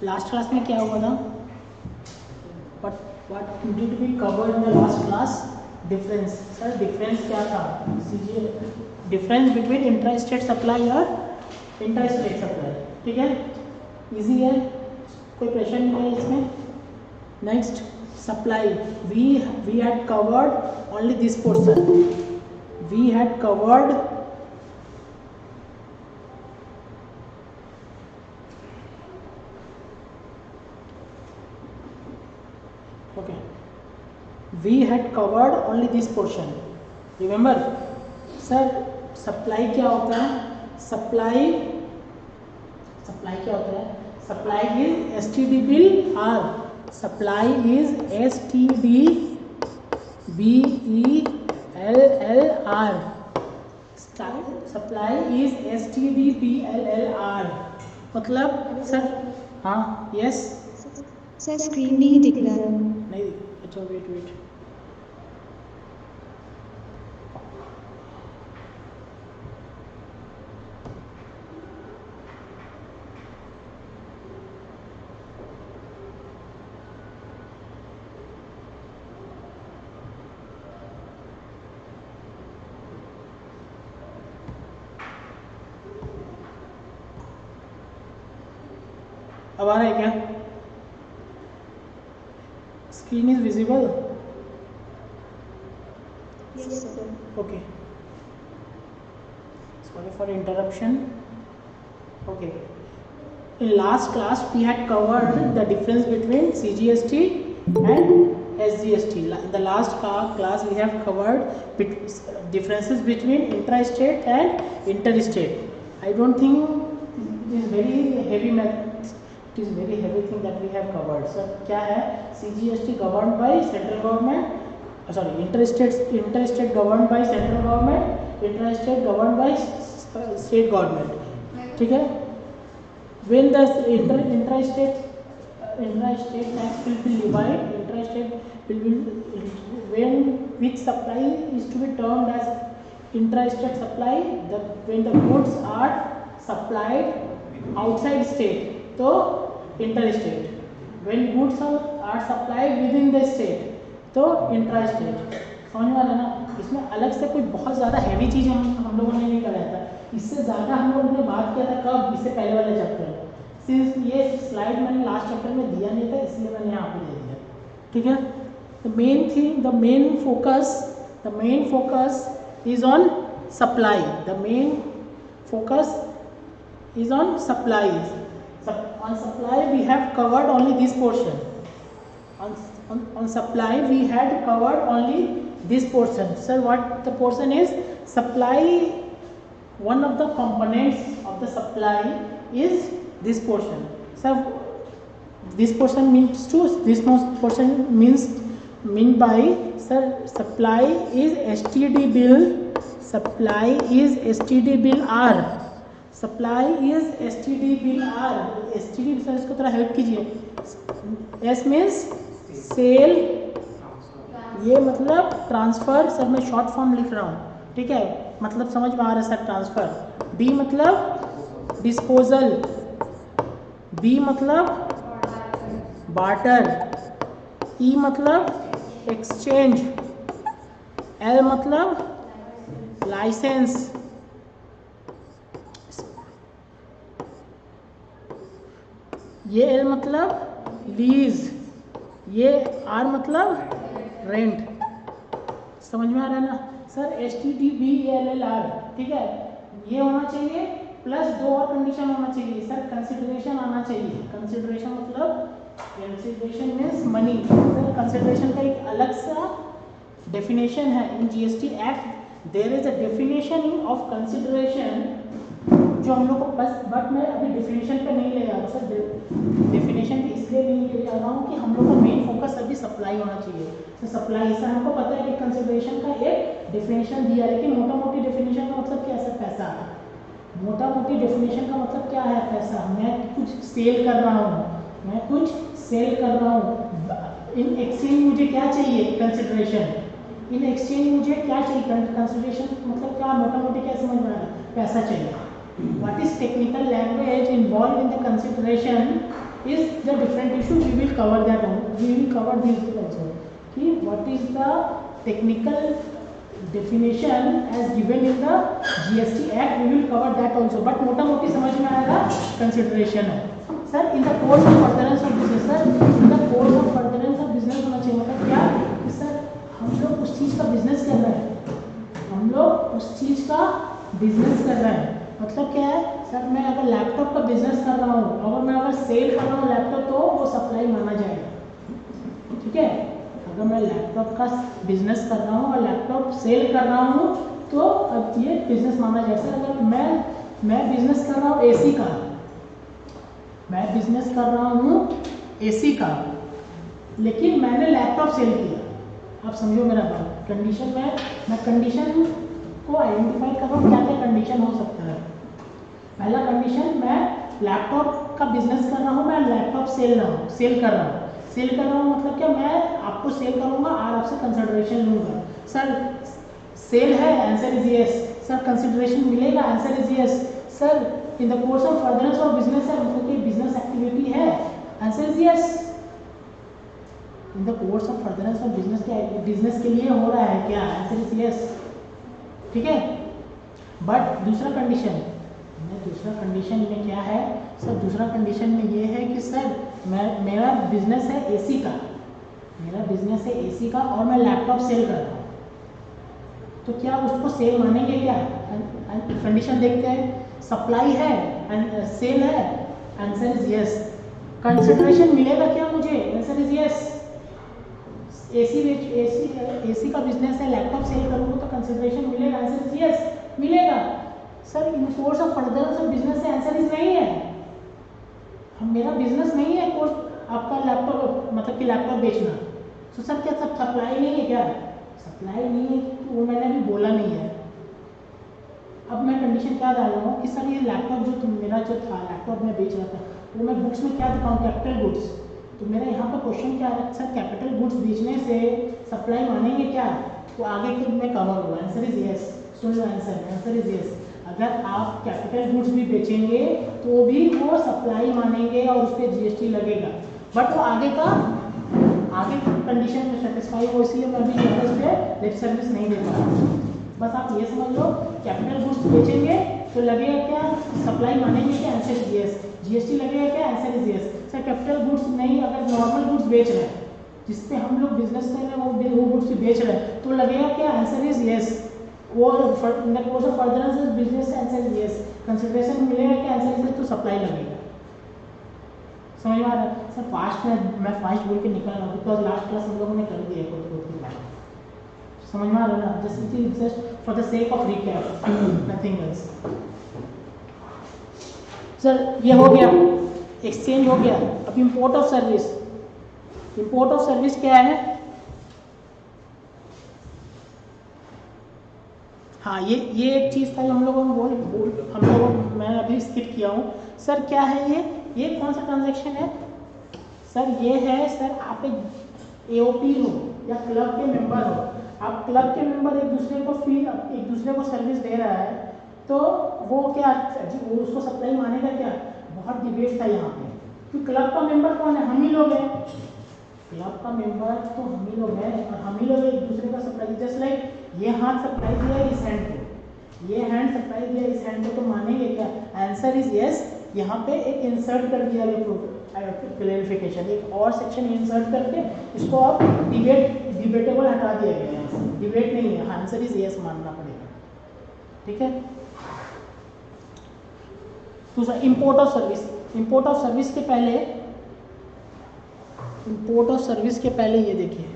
Last class में क्या हुआ था? what did we cover in the last class? Difference. Sir difference क्या था? Difference between intra state supply और इंटर स्टेट सप्लाई. ठीक है, इजी है, कोई प्रेशर नहीं है इसमें. Next supply. We had covered only this portion. We had covered we had covered only this portion. Remember sir supply क्या होता है? सप्लाई क्या होता है? Supply is STD bill R. Supply is STD BELLR. Supply is STD BLLR. मतलब sir हाँ yes sir screen नहीं दिख रहा. नहीं. अच्छा वेट. अब आ रहा है क्या? Screen is visible? Yes sir. Okay. Sorry for interruption. Okay. In last class we had covered the difference between CGST and SGST. In the last class we have covered differences between intra-state and inter-state. I don't think it is very heavy math. It is very heavy thing that we have covered. So क्या है? CGST governed by central government. Sorry, inter-state governed by central government, intra-state governed by state government. ठीक है? When the intra-state tax will be levied, intra-state will be when which supply is to be termed as intra-state supply, when the goods are supplied outside state, तो inter-state. When goods are supplied within the state, तो intra state. समझ में आ रहा है ना? इसमें अलग से कोई बहुत ज़्यादा हैवी चीज़ हम लोगों ने नहीं कराया था. इससे ज़्यादा हम लोगों ने बात किया था कब? इससे पहले वाले चैप्टर में. सिर्फ ये स्लाइड मैंने लास्ट चैप्टर में दिया नहीं था, इसलिए मैंने यहाँ पे दे दिया. ठीक है? The main thing, the main focus is on supply. The main focus is on supply. On supply we have covered only this portion. On supply we had covered only this portion. Sir, what the portion is? Supply, one of the components of the supply is this portion. Sir, this portion means to this portion mean by, sir, supply is STD bill. Supply is STD bill R. Supply is STD bill R. STD sir इसको थोड़ा help कीजिए. S means sale, ये मतलब transfer. Sir मैं short form लिख रहा हूँ. ठीक है, मतलब समझ में आ रहा है सर. ट्रांसफ़र. B मतलब डिस्पोजल. B मतलब बार्टर. E मतलब एक्सचेंज. L मतलब लाइसेंस. ये L मतलब लीज. ये R मतलब रेंट. समझ में आ रहा है ना सर? STD BLLR. ठीक है, ये होना चाहिए प्लस दो और कंडीशन होना चाहिए सर. कंसिडरेशन आना चाहिए. कंसिडरेशन मतलब consideration means money. Sir consideration का एक अलग सा डेफिनेशन है in GST act. There is a definition of consideration जो हम लोग को बट मैं अभी डेफिनेशन पे नहीं ले जा रहा सर. डेफिनेशन पे इसलिए नहीं ले जा रहा हूँ कि हम लोग का मेन फोकस अभी सप्लाई होना चाहिए. तो सप्लाई से हमको पता है कि कंसिडरेशन का एक डेफिनेशन दिया, लेकिन मोटा मोटी डेफिनेशन का मतलब क्या है सर? पैसा. मोटा मोटी डेफिनेशन का मतलब क्या है? पैसा. मैं कुछ सेल कर रहा हूँ. इन एक्सचेंज मुझे क्या चाहिए? कंसिडरेशन. इन एक्सचेंज मुझे क्या चाहिए? कंसिडरेशन मतलब क्या? मोटा मोटी क्या समझ में आ रहा है? पैसा चाहिए. What is technical language involved in the consideration? is the different issue. We will cover that on. We will cover this also. कि what is the technical definition as given in the GST Act. We will cover that also. But मोटा मोटी समझ में आएगा consideration है. Sir, in the course of furtherance of business, sir, in the course of furtherance of business होना चाहिए. मतलब क्या कि सर हम लोग उस चीज़ का बिजनेस कर रहे हैं. हम लोग उस चीज़ का बिजनेस कर रहे हैं. मतलब क्या है सर, मैं अगर लैपटॉप का बिजनेस कर रहा हूँ, अगर मैं अगर सेल कर रहा हूँ लैपटॉप, तो वो सप्लाई माना जाएगा. ठीक है. अगर मैं लैपटॉप का बिजनेस कर रहा हूँ और लैपटॉप सेल कर रहा हूँ, तो अब ये बिजनेस माना जाएगा. अगर मैं बिजनेस कर रहा हूँ एसी का, मैं बिजनेस कर रहा हूँ एसी का, लेकिन मैंने लैपटॉप सेल किया. आप समझो मेरा बात. कंडीशन में मैं कंडीशन को आइडेंटिफाई कर रहा हूँ, क्या क्या कंडीशन हो सकता है. पहला कंडीशन, मैं लैपटॉप का बिजनेस कर रहा हूँ, मैं लैपटॉप सेल कर रहा हूँ. सेल कर रहा हूँ मतलब क्या, मैं आपको सेल करूँगा और आपसे कंसिडरेशन लूँगा. सर सेल है, answer is yes. Sir consideration मिलेगा, answer is yes. Sir in the course of furtherance of business है, मतलब कि बिजनेस एक्टिविटी है, answer is yes. In the course of furtherance of business के लिए हो रहा है क्या, आंसर इज यस. ठीक है. बट दूसरा कंडीशन में क्या है सर, दूसरा कंडीशन में ये है कि सर मेरा बिजनेस है एसी का, और मैं लैपटॉप सेल कर रहा हूँ, तो क्या उसको सेल मानेंगे क्या. कंडीशन देखते हैं. सप्लाई है एंड सेल है, आंसर इज यस. कंसिडरेशन मिलेगा क्या मुझे, आंसर इज यस. एसी का बिजनेस है, लैपटॉप सेल करूँगा तो कंसिडरेशन मिलेगा, आंसर इज यस. मिलेगा. Sir in course of furtherance of business से आंसर इज नहीं है. हम मेरा बिजनेस नहीं है कोर्स आपका लैपटॉप, मतलब कि लैपटॉप बेचना. तो सर क्या सब सप्लाई नहीं है क्या, सप्लाई नहीं है, तो वो मैंने अभी बोला नहीं है. अब मैं कंडीशन क्या डाल रहा हूँ कि सर ये लैपटॉप मेरा जो था, लैपटॉप मैं बेच रहा था, वो मैं बुक्स में क्या दिखाऊँ, कैपिटल गुड्स. तो मेरा यहाँ पर क्वेश्चन क्या है सर, कैपिटल गुड्स बेचने से सप्लाई मानेंगे क्या, तो आगे के में कवर होगा. Answer is yes. Soon low answer is yes. अगर आप कैपिटल गुड्स भी बेचेंगे तो भी वो सप्लाई मानेंगे और उस पर जीएसटी लगेगा. बट वो आगे कंडीशन में सेटिस्फाई हो, इसलिए मैं भी इस पे लिप सर्विस नहीं दे पा रहा. बस आप ये समझ लो, कैपिटल गुड्स बेचेंगे तो लगेगा क्या, सप्लाई मानेंगे क्या, आंसर इज यस. जीएसटी लगेगा क्या, answer is yes. Sir capital goods नहीं, अगर नॉर्मल गुड्स बेच रहे हैं जिसपे हम लोग बिजनेस कर रहे हैं, वो गुड्स बेच रहे हैं, तो लगेगा क्या, आंसर इज यस. वो in the course of furtherance of business से आंसर इज यस. कंसिडरेशन मिलेगा क्या, आंसर इज यस, तो सप्लाई लगेगा. समझ में आ रहा है सर. फास्ट में मैं फास्ट बोल के निकल रहा हूँ बिकॉज लास्ट क्लास हम लोगों ने कर दिया खुद की बात. समझ में आ रहा है ना. Just for the sake of recap, nothing else. Sir ये हो गया, एक्सचेंज हो गया. अब import of service. Import of service क्या है, हाँ ये एक चीज़ था जो हम लोगों ने मैं अभी स्किप किया हूँ. सर क्या है ये कौन सा ट्रांजैक्शन है सर. ये है सर, आप एक एओपी हो या क्लब के मेंबर हो. आप क्लब के मेंबर एक दूसरे को सर्विस दे रहा है, तो वो क्या वो उसको सप्लाई मानेगा क्या. बहुत डिबेट था यहाँ पे कि क्लब का मेंबर कौन है, हम ही लोग हैं. क्लब का मेंबर तो हम ही लोग हैं और हम ही लोग एक दूसरे का सप्लाई. जस्ट लाइक ये हाथ सप्लाई दिया इस हैंड को, ये हैंड सप्लाई दिया इस हैंड को, तो मानेंगे क्या, आंसर इज यस. यहाँ पे एक इंसर्ट कर दिया गया क्लैरिफिकेशन, एक और सेक्शन इंसर्ट करके इसको आप डिबेटेबल हटा दिया गया है. डिबेट नहीं है, आंसर इज यस मानना पड़ेगा. ठीक है. दूसरा import of service. Import of service के पहले ये देखिए,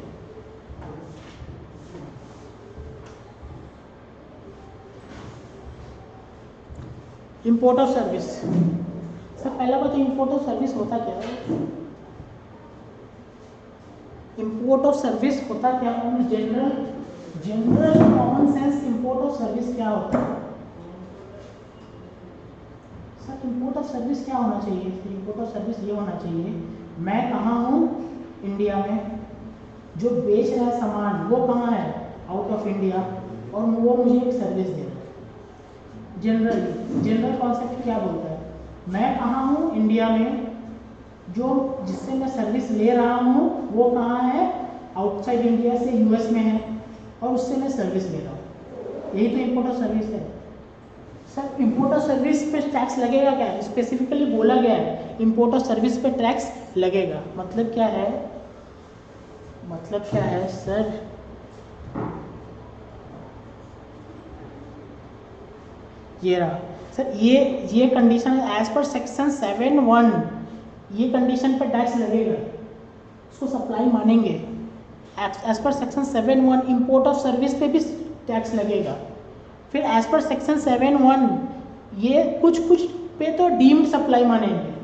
इंपोर्ट ऑफ सर्विस. सर पहला बात, इंपोर्ट ऑफ सर्विस होता क्या है. इंपोर्ट ऑफ सर्विस होता क्या है, general common sense import of service क्या होता है. सर इंपोर्ट ऑफ सर्विस क्या होना चाहिए. इंपोर्ट ऑफ सर्विस ये होना चाहिए, मैं कहाँ हूँ, इंडिया में, जो बेच रहा है सामान वो कहाँ है, आउट ऑफ इंडिया, और वो मुझे एक सर्विस दे रहा है. जनरल कॉन्सेप्ट क्या बोलता है, मैं कहाँ हूँ, इंडिया में, जो जिससे मैं सर्विस ले रहा हूँ वो कहाँ है, आउटसाइड इंडिया से यूएस में है, और उससे मैं सर्विस ले रहा हूँ। यही तो इम्पोर्ट और सर्विस है। सर इम्पोर्ट और सर्विस पे टैक्स लगेगा क्या, स्पेसिफिकली बोला गया है इम्पोर्ट और सर्विस पे टैक्स लगेगा। मतलब क्या है, मतलब क्या है सर, ये रहा सर, ये कंडीशन है एज पर सेक्शन 7(1), ये कंडीशन पर टैक्स लगेगा, इसको सप्लाई मानेंगे। As per section 7(1) import of service पे भी टैक्स लगेगा। फिर एज पर सेक्शन 7(1) ये कुछ कुछ पे तो डीम्ड सप्लाई मानेंगे।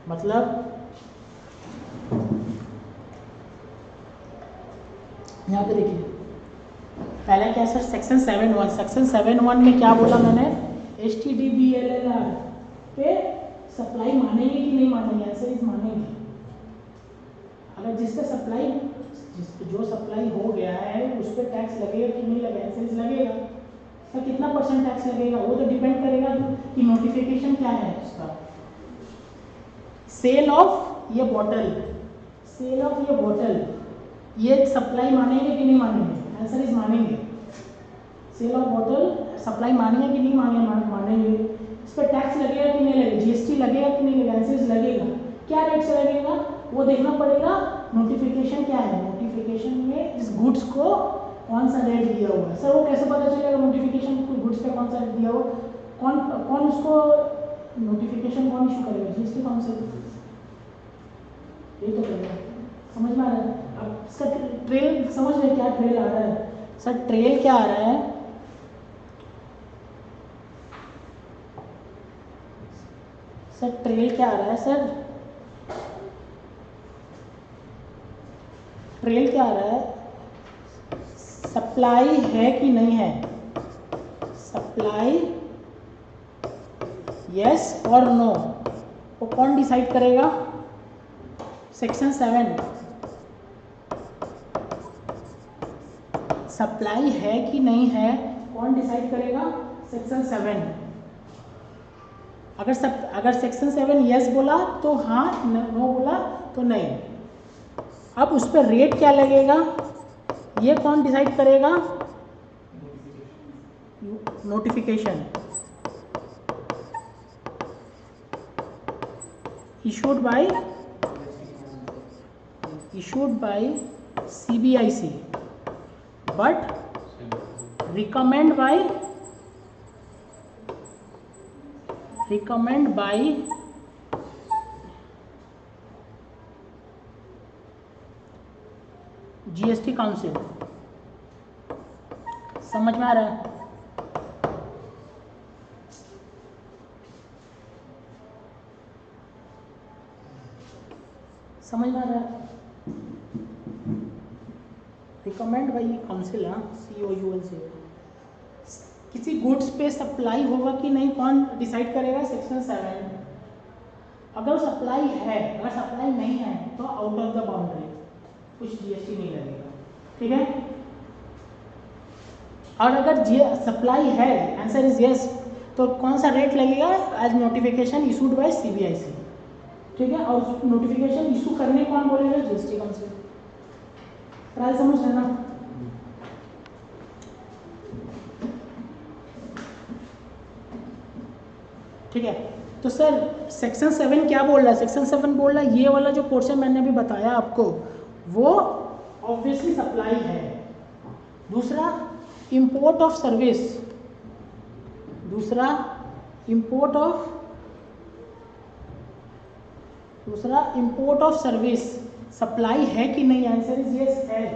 मतलब यहाँ पे देखिए, पहले क्या सर, सेक्शन 7(1) में क्या बोला मैंने, STDBLLR पे सप्लाई मानेंगे कि नहीं मानेंगे, आंसर इज मानेंगे। अगर जिस पे सप्लाई, जो सप्लाई हो गया है उस पर टैक्स लगेगा कि नहीं लगेगा, आंसर इज लगेगा। तो कितना % टैक्स लगेगा वो तो डिपेंड करेगा कि नोटिफिकेशन क्या है उसका। सेल ऑफ ये बॉटल, सेल ऑफ ये बॉटल, ये सप्लाई मानेंगे कि नहीं मानेंगे, आंसर इज मानेंगे। सेल ऑफ बॉटल सप्लाई मानेंगे कि नहीं मानेंगे। इस पर टैक्स लगेगा कि नहीं लगेगा, GST लगेगा कि नहीं लगेगा, आंसर इज लगेगा। क्या रेट से लगेगा वो देखना पड़ेगा, नोटिफिकेशन क्या है, नोटिफिकेशन में इस गुड्स को कौन सा रेट दिया हुआ है। सर वो कैसे पता चलेगा नोटिफिकेशन को गुड्स पे कौन सा रेट दिया हुआ, कौन उसको नोटिफिकेशन कौन इशू करेगा, GST कौन से, ये तो करेगा। समझ में आ रहा है अब इसका ट्रेल, समझ रहे क्या ट्रेल आ रहा है सर, ट्रेल क्या आ रहा है, सर ट्रेल क्या आ रहा है सर, ट्रेल क्या आ रहा है, सप्लाई है कि नहीं है, सप्लाई यस और नो, वो कौन डिसाइड करेगा, सेक्शन 7। सप्लाई है कि नहीं है कौन डिसाइड करेगा, सेक्शन 7। अगर सेक्शन 7 यस बोला तो हाँ, नो बोला तो नहीं। अब उस पर रेट क्या लगेगा ये कौन डिसाइड करेगा, notification issued by CBIC but recommend by GST council. समझ में आ रहा है, समझ में आ रहा है, रिकमेंड बाई काउंसिल, हाँ COUL से। किसी गुड्स पे सप्लाई होगा कि नहीं कौन डिसाइड करेगा, सेक्शन 7। अगर सप्लाई है, अगर सप्लाई नहीं है तो आउट ऑफ द बाउंड्री, कुछ GST नहीं लगेगा, ठीक है। और अगर सप्लाई है, आंसर इज यस, तो कौन सा रेट लगेगा, as notification issued by CBIC, ठीक है। और नोटिफिकेशन इशू करने कौन बोलेगा, GST काउंसिल। ट्रायल समझ लेना। ठीक है, तो सर सेक्शन 7 क्या बोल रहा है, सेक्शन 7 बोल रहा है ये वाला जो पोर्शन मैंने अभी बताया आपको वो ऑब्वियसली सप्लाई है। दूसरा इंपोर्ट ऑफ सर्विस, दूसरा इंपोर्ट ऑफ सर्विस सप्लाई है कि नहीं, आंसर इज यस है।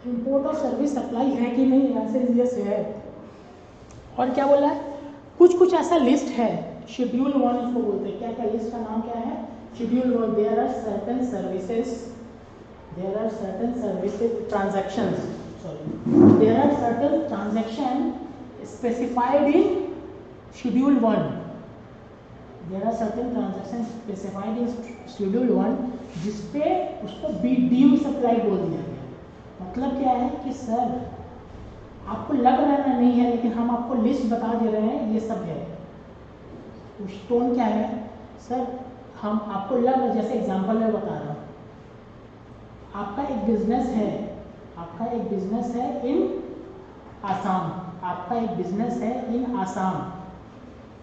इंपोर्ट ऑफ सर्विस सप्लाई है कि नहीं, आंसर इज यस है। और क्या बोला है, कुछ ऐसा लिस्ट है, शेड्यूल 1 इसको बोलते हैं। क्या लिस्ट का नाम क्या है, schedule 1। There are certain transaction specified in schedule 1। There are certain transaction specified in schedule 1 जिसपे उसको डीम्ड सप्लाई बोल दिया गया। मतलब क्या है कि सर आपको लग रहा है नहीं है, लेकिन हम आपको लिस्ट बता दे रहे हैं, ये सब है। स्टोन क्या है सर, हम आपको लग जैसे एग्जांपल में बता रहा हूँ, आपका एक बिजनेस है, आपका एक बिजनेस है इन आसाम, आपका एक बिजनेस है इन आसाम,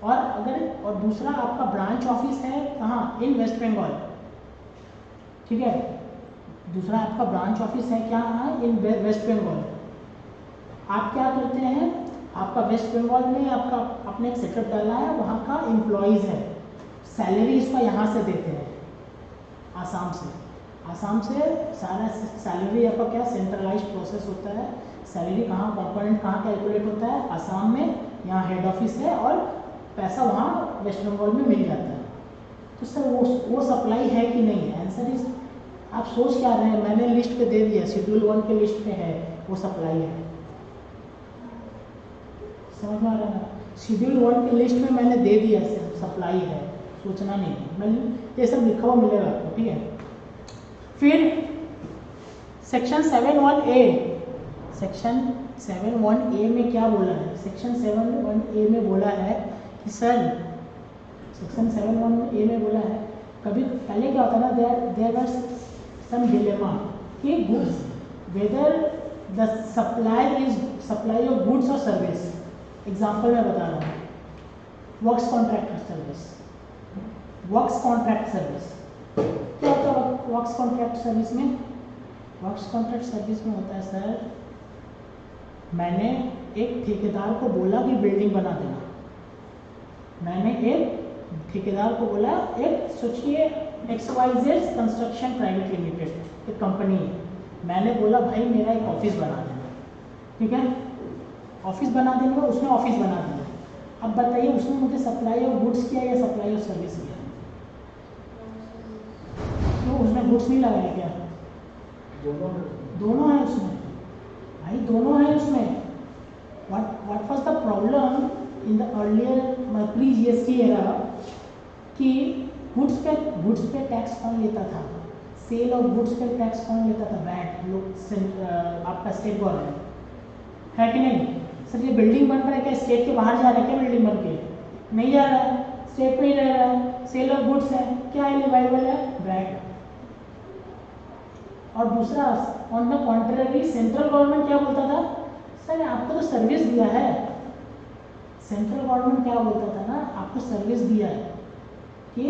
और दूसरा आपका ब्रांच ऑफिस है कहाँ, इन वेस्ट बंगाल, ठीक है, दूसरा आपका ब्रांच ऑफिस है क्या है, इन वेस्ट बंगाल। आप क्या करते हैं, आपका वेस्ट बंगाल में आपका आपने एक सेटअप डाला है, वहाँ का एम्प्लॉयज़ है, सैलरी इसका यहाँ से देते हैं आसाम से, आसाम से सारा सैलरी आपका क्या सेंट्रलाइज प्रोसेस होता है, सैलरी कहाँ कंपोनेंट कहाँ कैलकुलेट होता है, आसाम में, यहाँ हेड ऑफिस है और पैसा वहाँ वेस्ट बंगाल में मिल जाता है। तो सर वो सप्लाई है कि नहीं है, आंसर इज, आप सोच क्या रहे हैं, मैंने लिस्ट पे दे दिया, शेड्यूल 1 के लिस्ट पे है, वो सप्लाई है, समझ में आ रहा है ना, शेड्यूल 1 के लिस्ट में मैंने दे दिया सप्लाई है, सोचना नहीं, मैं ये सब लिखा हुआ मिलेगा आपको, ठीक है। फिर सेक्शन 7(1)(a), सेक्शन 7(1)(a) में क्या बोला है, सेक्शन 7(1)(a) में बोला है कि सर, सेक्शन 7(1)(a) में बोला है, कभी पहले क्या होता ना, देयर वाज सम डिलेमा कि goods, whether the supply of goods or service, example मैं बता रहा हूँ, works contract service, works contract service, क्या होता है वर्क्स कॉन्ट्रैक्ट सर्विस में, वर्क्स कॉन्ट्रैक्ट सर्विस में होता है सर, मैंने एक ठेकेदार को बोला कि बिल्डिंग बना देना, मैंने एक ठेकेदार को बोला, एक सोचिए XYZ कंस्ट्रक्शन प्राइवेट लिमिटेड एक कंपनी है, मैंने बोला भाई मेरा एक ऑफिस बना देना, ठीक है, ऑफिस बना देने में उसने ऑफिस बना दिया, अब बताइए उसने मुझे सप्लाई ऑफ गुड्स किया या सप्लाई ऑफ सर्विस किया, तो उसने गुड्स नहीं लगाया क्या, दोनों है उसमें भाई, दोनों है उसमें। What was the problem in the earlier pre GST era कि गुड्स पे टैक्स कौन लेता था, सेल ऑफ गुड्स पे टैक्स कौन लेता था, वैट लोग, आपका स्टेट गवर्नमेंट है कि नहीं। सर ये बिल्डिंग बन रहा है क्या, स्टेट के बाहर जा रहा है क्या, बिल्डिंग बन के नहीं जा रहा है, स्टेट में ही रह रहा है, सेल ऑफ गुड्स है, क्या है लिवाइबल है, वैट। और दूसरा on the contrary central government क्या बोलता था, सर आपको तो सर्विस दिया है, सेंट्रल गवर्नमेंट क्या बोलता था ना, आपको सर्विस दिया है कि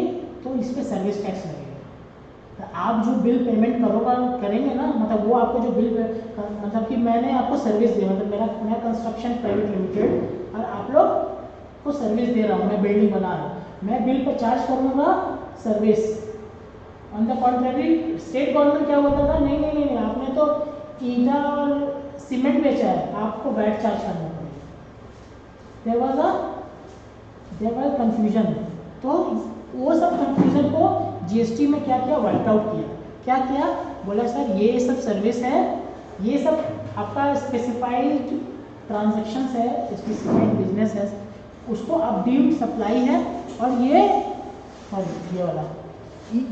तो इस पे सर्विस टैक्स लगेगा, तो आप जो बिल पेमेंट करेंगे ना, मतलब वो आपको जो बिल, मतलब कि मैंने आपको सर्विस दिया, मतलब मैं कंस्ट्रक्शन प्राइवेट लिमिटेड और आप लोग को सर्विस दे रहा हूँ, मैं बिल्डिंग बना रहा हूँ, मैं बिल पर चार्ज करूँगा service. On the contrary state government क्या बोलता था, नहीं नहीं नहीं, आपने तो ईटा और सीमेंट बेचा है, आपको वैट चार्ज करना पड़ेगा। देयर वाज कंफ्यूजन, तो वो सब कंफ्यूजन को GST में क्या किया, वाइट आउट किया, क्या किया, बोला सर ये सब सर्विस है, ये सब आपका स्पेसिफाइड ट्रांजैक्शंस है, स्पेसिफाइड बिजनेस है, उसको अब डीम्ड सप्लाई है, और ये वाला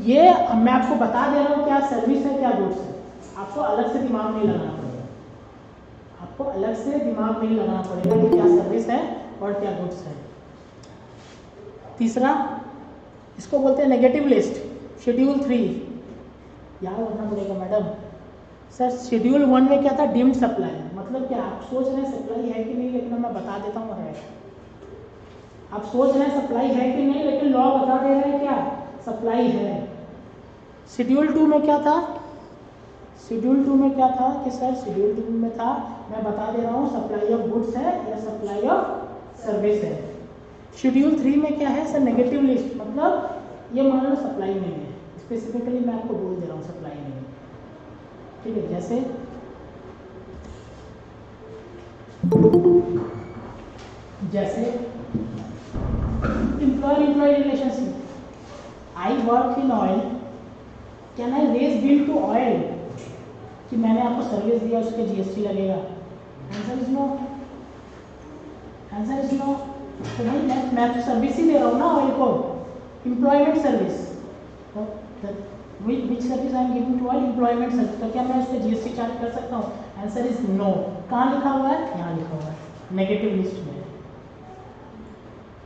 ये मैं आपको बता दे रहा हूँ क्या सर्विस है क्या गुड्स है, आपको अलग से दिमाग नहीं लगाना पड़ेगा, आपको अलग से दिमाग नहीं लगाना पड़ेगा कि क्या सर्विस है और क्या गुड्स है। तीसरा इसको बोलते हैं नेगेटिव लिस्ट, शेड्यूल 3 याद रखना पड़ेगा मैडम। सर शेड्यूल 1 में क्या था, डीम्ड सप्लाई, मतलब क्या आप सोच रहे हैं सप्लाई है कि नहीं, लेकिन मैं बता देता हूँ है, आप सोच रहे हैं सप्लाई है कि नहीं, लेकिन लॉ बता दे रहे हैं क्या सप्लाई है। शेड्यूल 2 में क्या था, शेड्यूल 2 में क्या था कि सर शेड्यूल 2 में था, मैं बता दे रहा हूँ सप्लाई ऑफ गुड्स है या सप्लाई ऑफ सर्विस है। शेड्यूल 3 में क्या है सर, नेगेटिव लिस्ट, मतलब ये मान लो सप्लाई नहीं है, स्पेसिफिकली मैं आपको बोल दे रहा हूँ सप्लाई नहीं है, ठीक है, जैसे employ relationship, I work in oil, can I raise bill to oil, कि मैंने आपको सर्विस दिया उसके GST लगेगा, answer is no, answer is no. तो भाई मैं तो सर्विस ही दे रहा हूँ ना ऑयल को, employment service, which service I am giving to oil, employment service, तो क्या मैं उस पर GST चार्ज कर सकता हूँ, आंसर इज नो। कहाँ लिखा हुआ है, यहाँ लिखा हुआ है नेगेटिव लिस्ट में,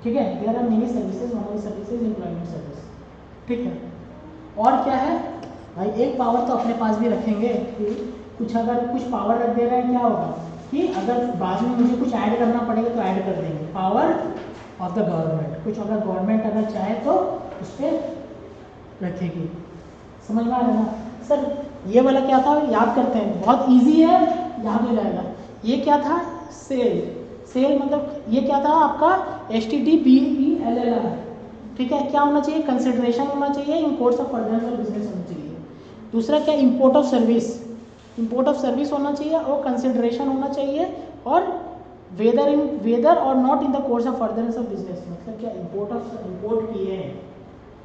ठीक है। There are many services, one of the services employment service. ठीक है। और क्या है भाई, एक पावर तो अपने पास भी रखेंगे कि कुछ अगर कुछ पावर रख दे रहे हैं, क्या होगा कि अगर बाद में मुझे कुछ ऐड करना पड़ेगा तो ऐड कर देंगे। पावर ऑफ द गवर्नमेंट, कुछ अगर गवर्नमेंट अगर चाहे तो उस पर रखेगी। समझ में आ रहा है ना सर? ये वाला क्या था, याद करते हैं, बहुत इजी है, याद हो जाएगा। ये क्या था, सेल। सेल मतलब ये क्या था आपका STDBELLR, ठीक है। क्या होना चाहिए, कंसिडरेशन होना चाहिए in course of furtherance of business होना चाहिए। दूसरा क्या, import of service, import of service होना चाहिए और कंसिडरेशन होना चाहिए, और whether or not in the course of furtherance of business, मतलब क्या, इंपोर्ट किए हैं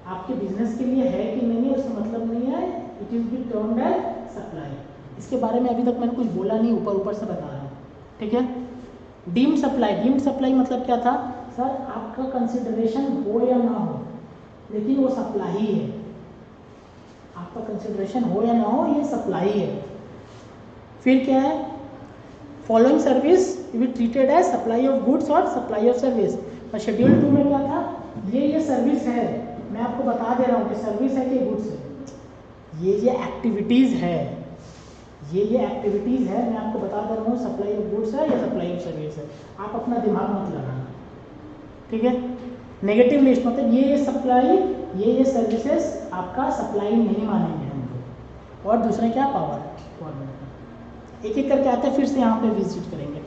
आपके बिजनेस के लिए है कि नहीं है उसका मतलब नहीं है, it is be termed as supply. इसके बारे में अभी तक मैंने कुछ बोला नहीं, ऊपर ऊपर से बता रहा हूँ, ठीक है। डीम्ड सप्लाई, डीम्ड सप्लाई मतलब क्या था सर, आपका कंसिडरेशन हो या ना हो लेकिन वो सप्लाई ही है। आपका कंसिडरेशन हो या ना हो, ये सप्लाई है। फिर क्या है, following service will treated as supply of goods और सप्लाई ऑफ सर्विस। और शेड्यूल 2 में क्या था, ये सर्विस है, मैं आपको बता दे रहा हूँ कि सर्विस है कि गुड्स है। ये एक्टिविटीज़ है, ये एक्टिविटीज़ है, मैं आपको बता दे रहा हूँ सप्लाई ऑफ गुड्स है या सप्लाई ऑफ सर्विस है। आप अपना दिमाग मत लगाना, ठीक है। नेगेटिव लिस्ट मतलब ये सप्लाई, ये सर्विसेज आपका सप्लाई नहीं मानेंगे हमको। और दूसरा क्या, पावर गवर्नमेंट का। एक एक करके आते हैं, फिर से यहाँ पे विजिट करेंगे।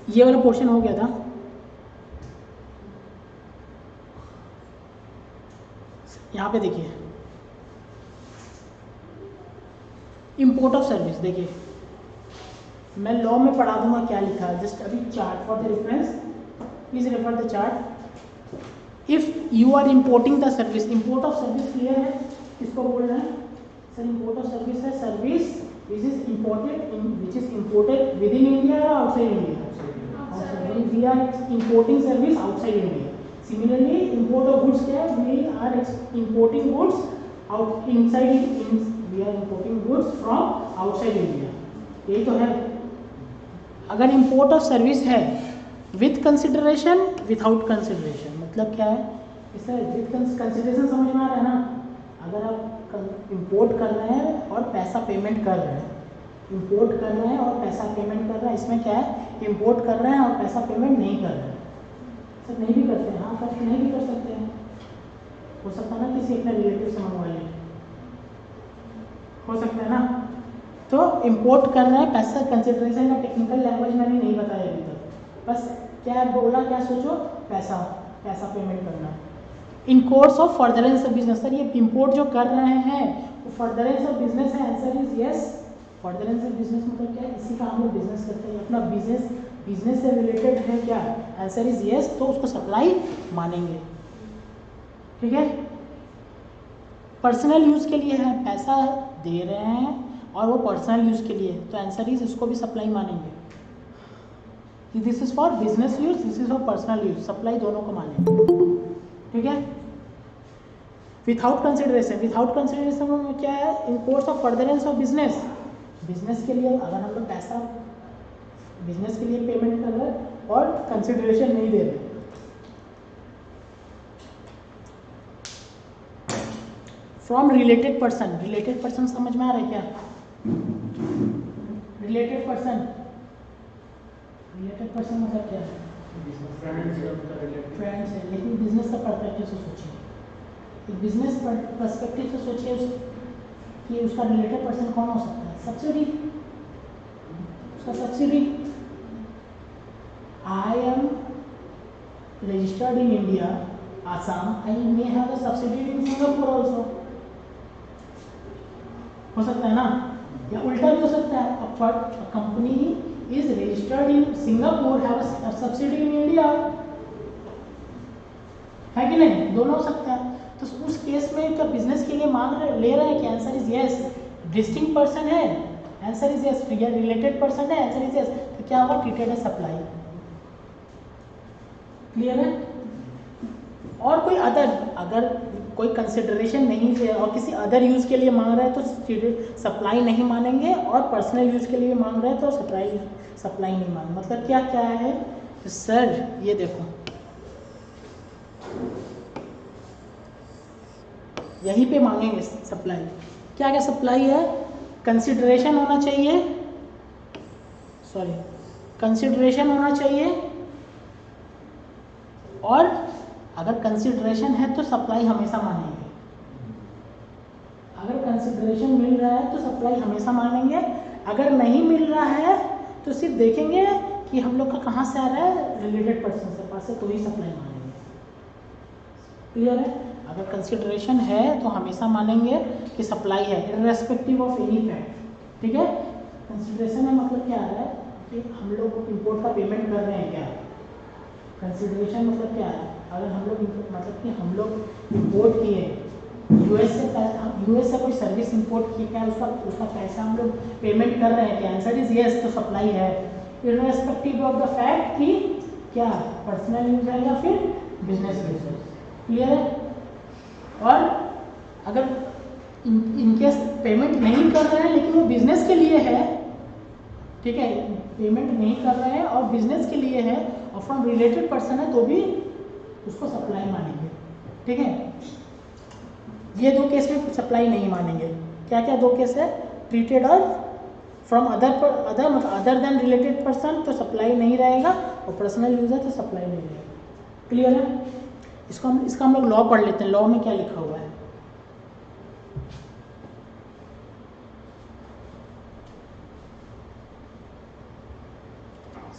ये वाला पोर्शन हो गया था। यहाँ पे देखिए, इंपोर्ट ऑफ सर्विस, देखिए मैं लॉ में पढ़ा दूंगा क्या लिखा है, जस्ट अभी chart for the reference, please refer the chart. If you are importing the service, import of service clear है, किसको बोल रहे हैं सर? इंपोर्ट ऑफ सर्विस है service which is imported within India या outside India? We are importing service outside India. Similarly import of goods क्या है, we are importing goods out inside, we are importing goods from outside India, यही तो है। अगर import of service है with consideration, without consideration, मतलब क्या है इसे विथ कंसिडरेशन समझ में आ रहा है ना? अगर आप इंपोर्ट कर रहे हैं और पैसा पेमेंट कर रहे हैं, इंपोर्ट कर रहे हैं और पैसा पेमेंट कर रहे हैं, इसमें क्या है, इंपोर्ट कर रहे हैं और पैसा पेमेंट नहीं कर रहे हैं। सर नहीं भी करते हैं, हाँ करते, नहीं भी कर सकते हैं, हो सकता है ना किसी अपने रिलेटिव से मंगवा लें, हो सकता है ना। तो इंपोर्ट कर रहे हैं, पैसा कंसिडरेशन का टेक्निकल लैंग्वेज मैंने नहीं बताया अभी तक, बस क्या बोला, क्या सोचो, पैसा पेमेंट करना। In course of furtherance of business, sir ये इंपोर्ट जो कर रहे हैं वो फर्दरेंस ऑफ बिजनेस है, answer is yes. Furtherance of business मतलब क्या है, इसी का हम लोग बिजनेस करते हैं, अपना बिजनेस से रिलेटेड है क्या, आंसर इज यस, तो उसको सप्लाई मानेंगे, ठीक है। पर्सनल यूज के लिए है, पैसा दे रहे हैं और वो पर्सनल यूज के लिए, तो आंसर इज इसको भी सप्लाई मानेंगे। This is for business use, this is for personal use, supply दोनों को मानेंगे, ठीक है। विथआउट कंसिडरेशन में क्या है, in course of furtherance of business, business के लिए अगर हम लोग पैसा बिजनेस के लिए पेमेंट कर रहे हैं और कंसिडरेशन नहीं दे रहे, फ्रॉम रिलेटेड पर्सन समझ में आ रहा है क्या? रिलेटेड पर्सन मतलब क्या है? फ्रेंड्स है, लेकिन बिजनेस का पर्सपेक्टिव से सोचिए, एक बिजनेस पर्सपेक्टिव से सोचिए कि उसका रिलेटेड पर्सन कौन हो सकता है? सब्सिडी, उसका subsidy. I am registered in India, Assam, I may have a subsidiary in Singapore also, हो सकता है ना, या उल्टा भी हो सकता है, a company is registered in Singapore, have a subsidiary in India, है कि नहीं? दोनों हो सकता है। तो उस केस में क्या बिजनेस के लिए मांग रहे ले रहे हैं कि answer is yes. Distinct person है, answer is yes. Related person है, आंसर इज यस। तो क्या होगा, ट्रीटेड एज सप्लाई, क्लियर है। और कोई अगर कोई कंसिडरेशन नहीं है और किसी अदर यूज के लिए मांग रहा है तो सप्लाई नहीं मानेंगे, और पर्सनल यूज के लिए मांग रहा है तो सप्लाई नहीं मानेंगे। मतलब क्या है तो सर ये देखो, यहीं पे मांगेंगे सप्लाई। क्या क्या सप्लाई है? कंसिडरेशन होना चाहिए, सॉरी कंसिडरेशन होना चाहिए, और अगर कंसिडरेशन है तो सप्लाई हमेशा मानेंगे। अगर कंसिडरेशन मिल रहा है तो सप्लाई हमेशा मानेंगे, अगर नहीं मिल रहा है तो सिर्फ देखेंगे कि हम लोग का कहाँ से आ रहा है, रिलेटेड पर्सन से पास से, तो ही सप्लाई मानेंगे। क्लियर है? अगर कंसिडरेशन है तो हमेशा मानेंगे कि सप्लाई है, इररेस्पेक्टिव ऑफ एनी फैक्ट। ठीक है? कंसिडरेशन में मतलब क्या आ रहा है कि हम लोग इंपोर्ट का पेमेंट कर रहे हैं क्या। कंसिडरेशन मतलब क्या है? अगर हम लोग मतलब कि हम लोग इंपोर्ट किए यूएस से कोई सर्विस इंपोर्ट की, क्या उसका पैसा हम लोग पेमेंट कर रहे हैं क्या? आंसर इज यस, तो सप्लाई है, इररेस्पेक्टिव ऑफ द फैक्ट कि क्या पर्सनल यूज है या फिर बिजनेस यूज है। क्लियर है? और अगर इनकेस पेमेंट नहीं कर रहे हैं लेकिन वो बिजनेस के लिए है, ठीक है, पेमेंट नहीं कर रहे हैं और बिजनेस के लिए है और फ्रॉम रिलेटेड पर्सन है, तो भी उसको सप्लाई मानेंगे। ठीक है? ये दो केस में सप्लाई नहीं मानेंगे। क्या क्या दो केस है? ट्रीटेड और from other than related person तो सप्लाई नहीं रहेगा, और पर्सनल यूज है तो सप्लाई नहीं रहेगा। क्लियर है? इसका हम लोग लॉ पढ़ लेते हैं। लॉ में क्या लिखा हुआ है?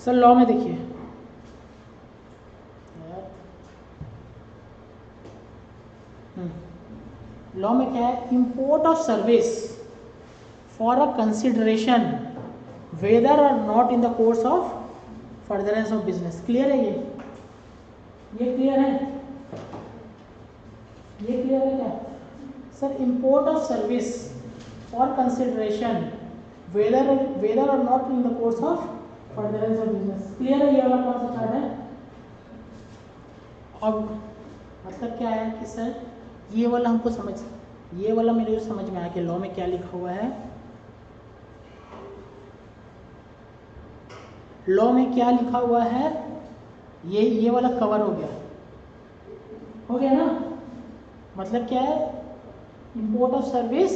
सर लॉ में देखिए, लॉ में क्या है? Import of service for a consideration whether or not in the course of furtherance of business. Clear है? ये क्लियर है? ये क्लियर है क्या sir? Import of service for consideration whether or not in the course of furtherance of business. Clear है? ये वाला कौन सा चार्ट है? अब मतलब क्या है कि सर ये वाला हमको ये वाला मेरे को समझ में आया कि लॉ में क्या लिखा हुआ है। लॉ में क्या लिखा हुआ है? ये वाला कवर हो गया ना? मतलब क्या है? Import of service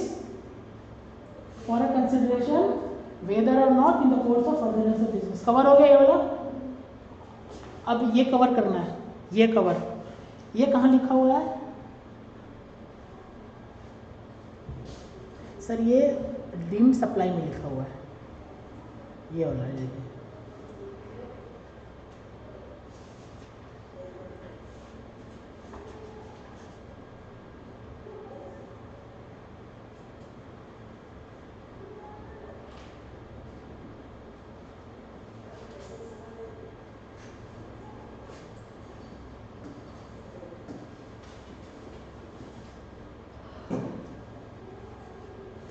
for a consideration whether or not in the course of furtherance of business. Cover हो गया ये वाला। अब ये कवर करना है, ये कवर, ये कहाँ लिखा हुआ है सर? ये डीम्ड सप्लाई में लिखा हुआ है, ये वाला है। देखिए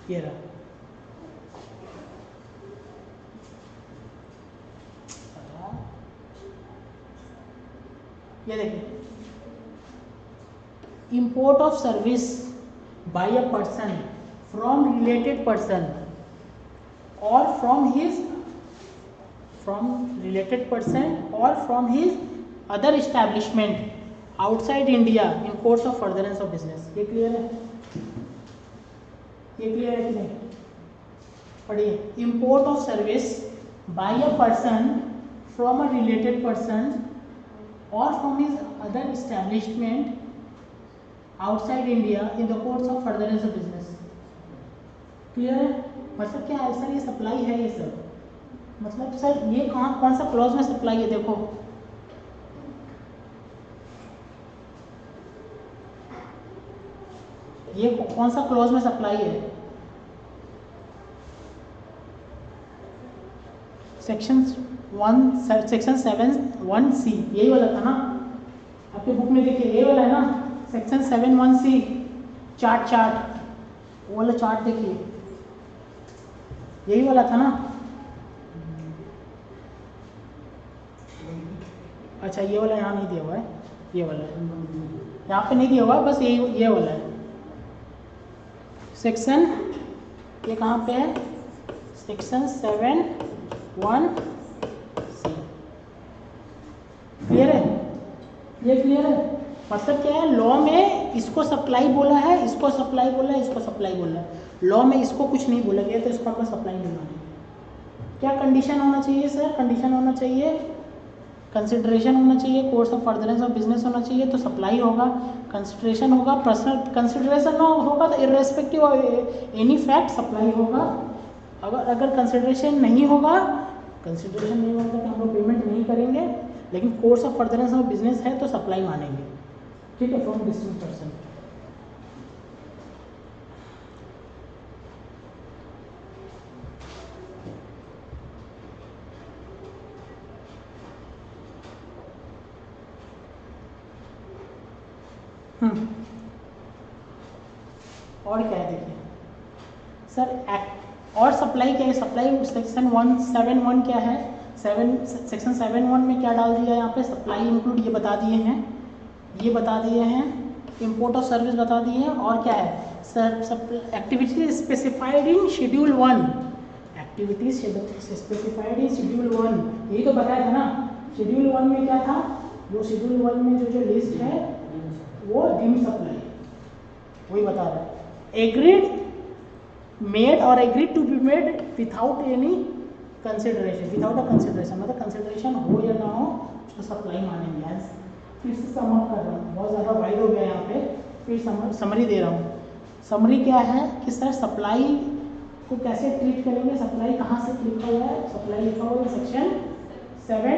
ये रहा। ये देखिए, import of service by a person from related person or from related person or from his other establishment outside India in course of furtherance of business. ये क्लियर है? ये क्लियर है कि नहीं? पढ़िए, import of service by a person from a related person or from his other establishment outside India in the course of furtherance of business. Clear है? मतलब क्या है सर? ये सप्लाई है ये सब। मतलब सर ये कौन सा क्लॉज में सप्लाई है? देखो ये कौन सा क्लॉज में सप्लाई है? सेक्शन 7(1)(c), यही वाला था ना आपके बुक में? देखिए ये वाला है ना, सेक्शन 7(1)(c), चार्ट वो वाला चार्ट देखिए, यही वाला था ना? अच्छा ये वाला यहाँ नहीं दिया हुआ है, ये वाला है यहाँ पे नहीं दिया हुआ, बस ये वाला है सेक्शन। ये कहाँ पे है? Section 7(1)(c). ये क्लियर है? मतलब क्या है, लॉ में इसको सप्लाई बोला है, इसको सप्लाई बोला है, इसको सप्लाई बोला है, लॉ में इसको कुछ नहीं बोला गया, तो इसको आपको सप्लाई नहीं मानेंगे। क्या कंडीशन होना चाहिए सर? कंडीशन होना चाहिए कंसिडरेशन होना चाहिए, course of furtherance of business होना चाहिए, तो सप्लाई होगा। कंसिडरेशन होगा, पर्सनल कंसिडरेशन होगा तो irrespective of any fact supply होगा। अगर कंसिडरेशन नहीं होगा तो हम लोग पेमेंट नहीं करेंगे, लेकिन course of furtherance of business है तो सप्लाई मानेंगे। ठीक है, फ्रॉम डिस्टिंक्ट पर्सन। और क्या है देखिए सर, एक्ट और सप्लाई क्या है? सप्लाई सेक्शन 171 क्या है? सेक्शन 71 में क्या डाल दिया है यहाँ पे? सप्लाई इंक्लूड ये बता दिए हैं, ये बता दिए हैं, इंपोर्ट ऑफ सर्विस बता दिए हैं, और क्या है sir? Activity specified in schedule 1, activities specified in schedule 1, यही तो बताया था ना। शेड्यूल 1 में क्या था? जो शेड्यूल 1 में जो लिस्ट है वो डीम्ड सप्लाई, वही बता रहा है। Agreed made or agreed to be made without any consideration, without a consideration, मतलब कंसिडरेशन हो या ना हो उसको सप्लाई मानेंगे। फिर से समअप कर रहा हूँ, बहुत ज़्यादा वाइड हो गया यहाँ पे, फिर समरी दे रहा हूँ। समरी क्या है कि सर सप्लाई को कैसे ट्रीट करेंगे? सप्लाई कहाँ से लिखा हुआ है? सप्लाई लिखा हुआ है सेक्शन 7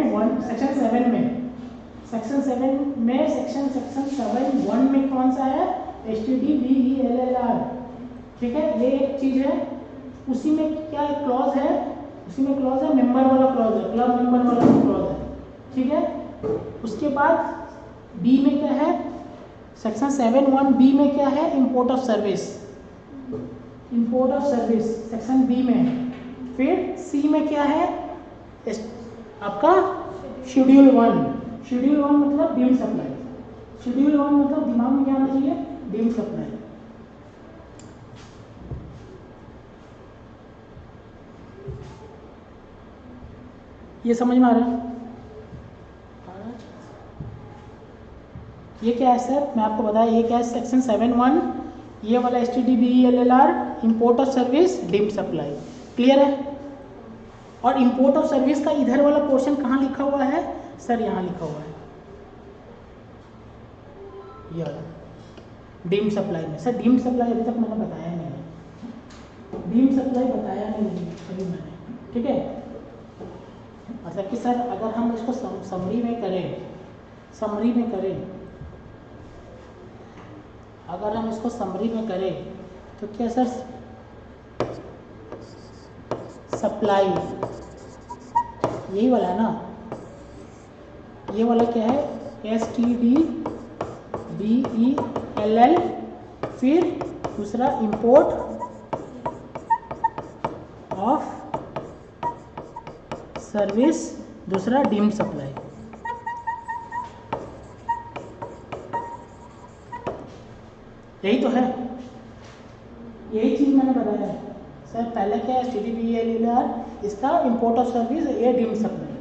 में, सेक्शन 7 में कौन सा है? STDBELLR। ठीक है, ये एक चीज़ है। उसी में क्या एक क्लॉज है? उसी में क्लॉज है, मेंबर वाला क्लॉज है, क्लब मेंबर वाला क्लॉज है। ठीक है, उसके बाद बी में क्या है? सेक्शन 7(1)(b) में क्या है? Import of service, import of service section B में। फिर सी में क्या है? आपका शेड्यूल 1, शेड्यूल 1 मतलब डीम्ड सप्लाई, शेड्यूल 1 मतलब दिमाग में क्या आना चाहिए? Deemed supply. ये समझ में आ रहा है? ये क्या है सर? मैं आपको बताया ये क्या है? सेक्शन 7(1), ये वाला STDBELLR, import of service, deemed supply. Clear है? और इंपोर्ट ऑफ सर्विस का इधर वाला पोर्शन कहाँ लिखा हुआ है सर? यहाँ लिखा हुआ है, ये वाला डीम्ड सप्लाई में। सर डीम्ड सप्लाई अभी तक मैंने बताया नहीं, डीम्ड सप्लाई बताया नहीं अभी मैंने। ठीक है, मतलब कि सर अगर हम इसको समरी में करें, अगर हम इसको समरी में करें तो क्या सर? सप्लाई यही वाला है ना, ये वाला क्या है? STDBELL, फिर दूसरा इंपोर्ट ऑफ सर्विस, दूसरा डीम्ड सप्लाई। यही तो है, यही चीज़ मैंने बताया है सर। पहले क्या है? STDBELLR, इसका इंपोर्ट ऑफ सर्विस, ये डीम्ड सप्लाई।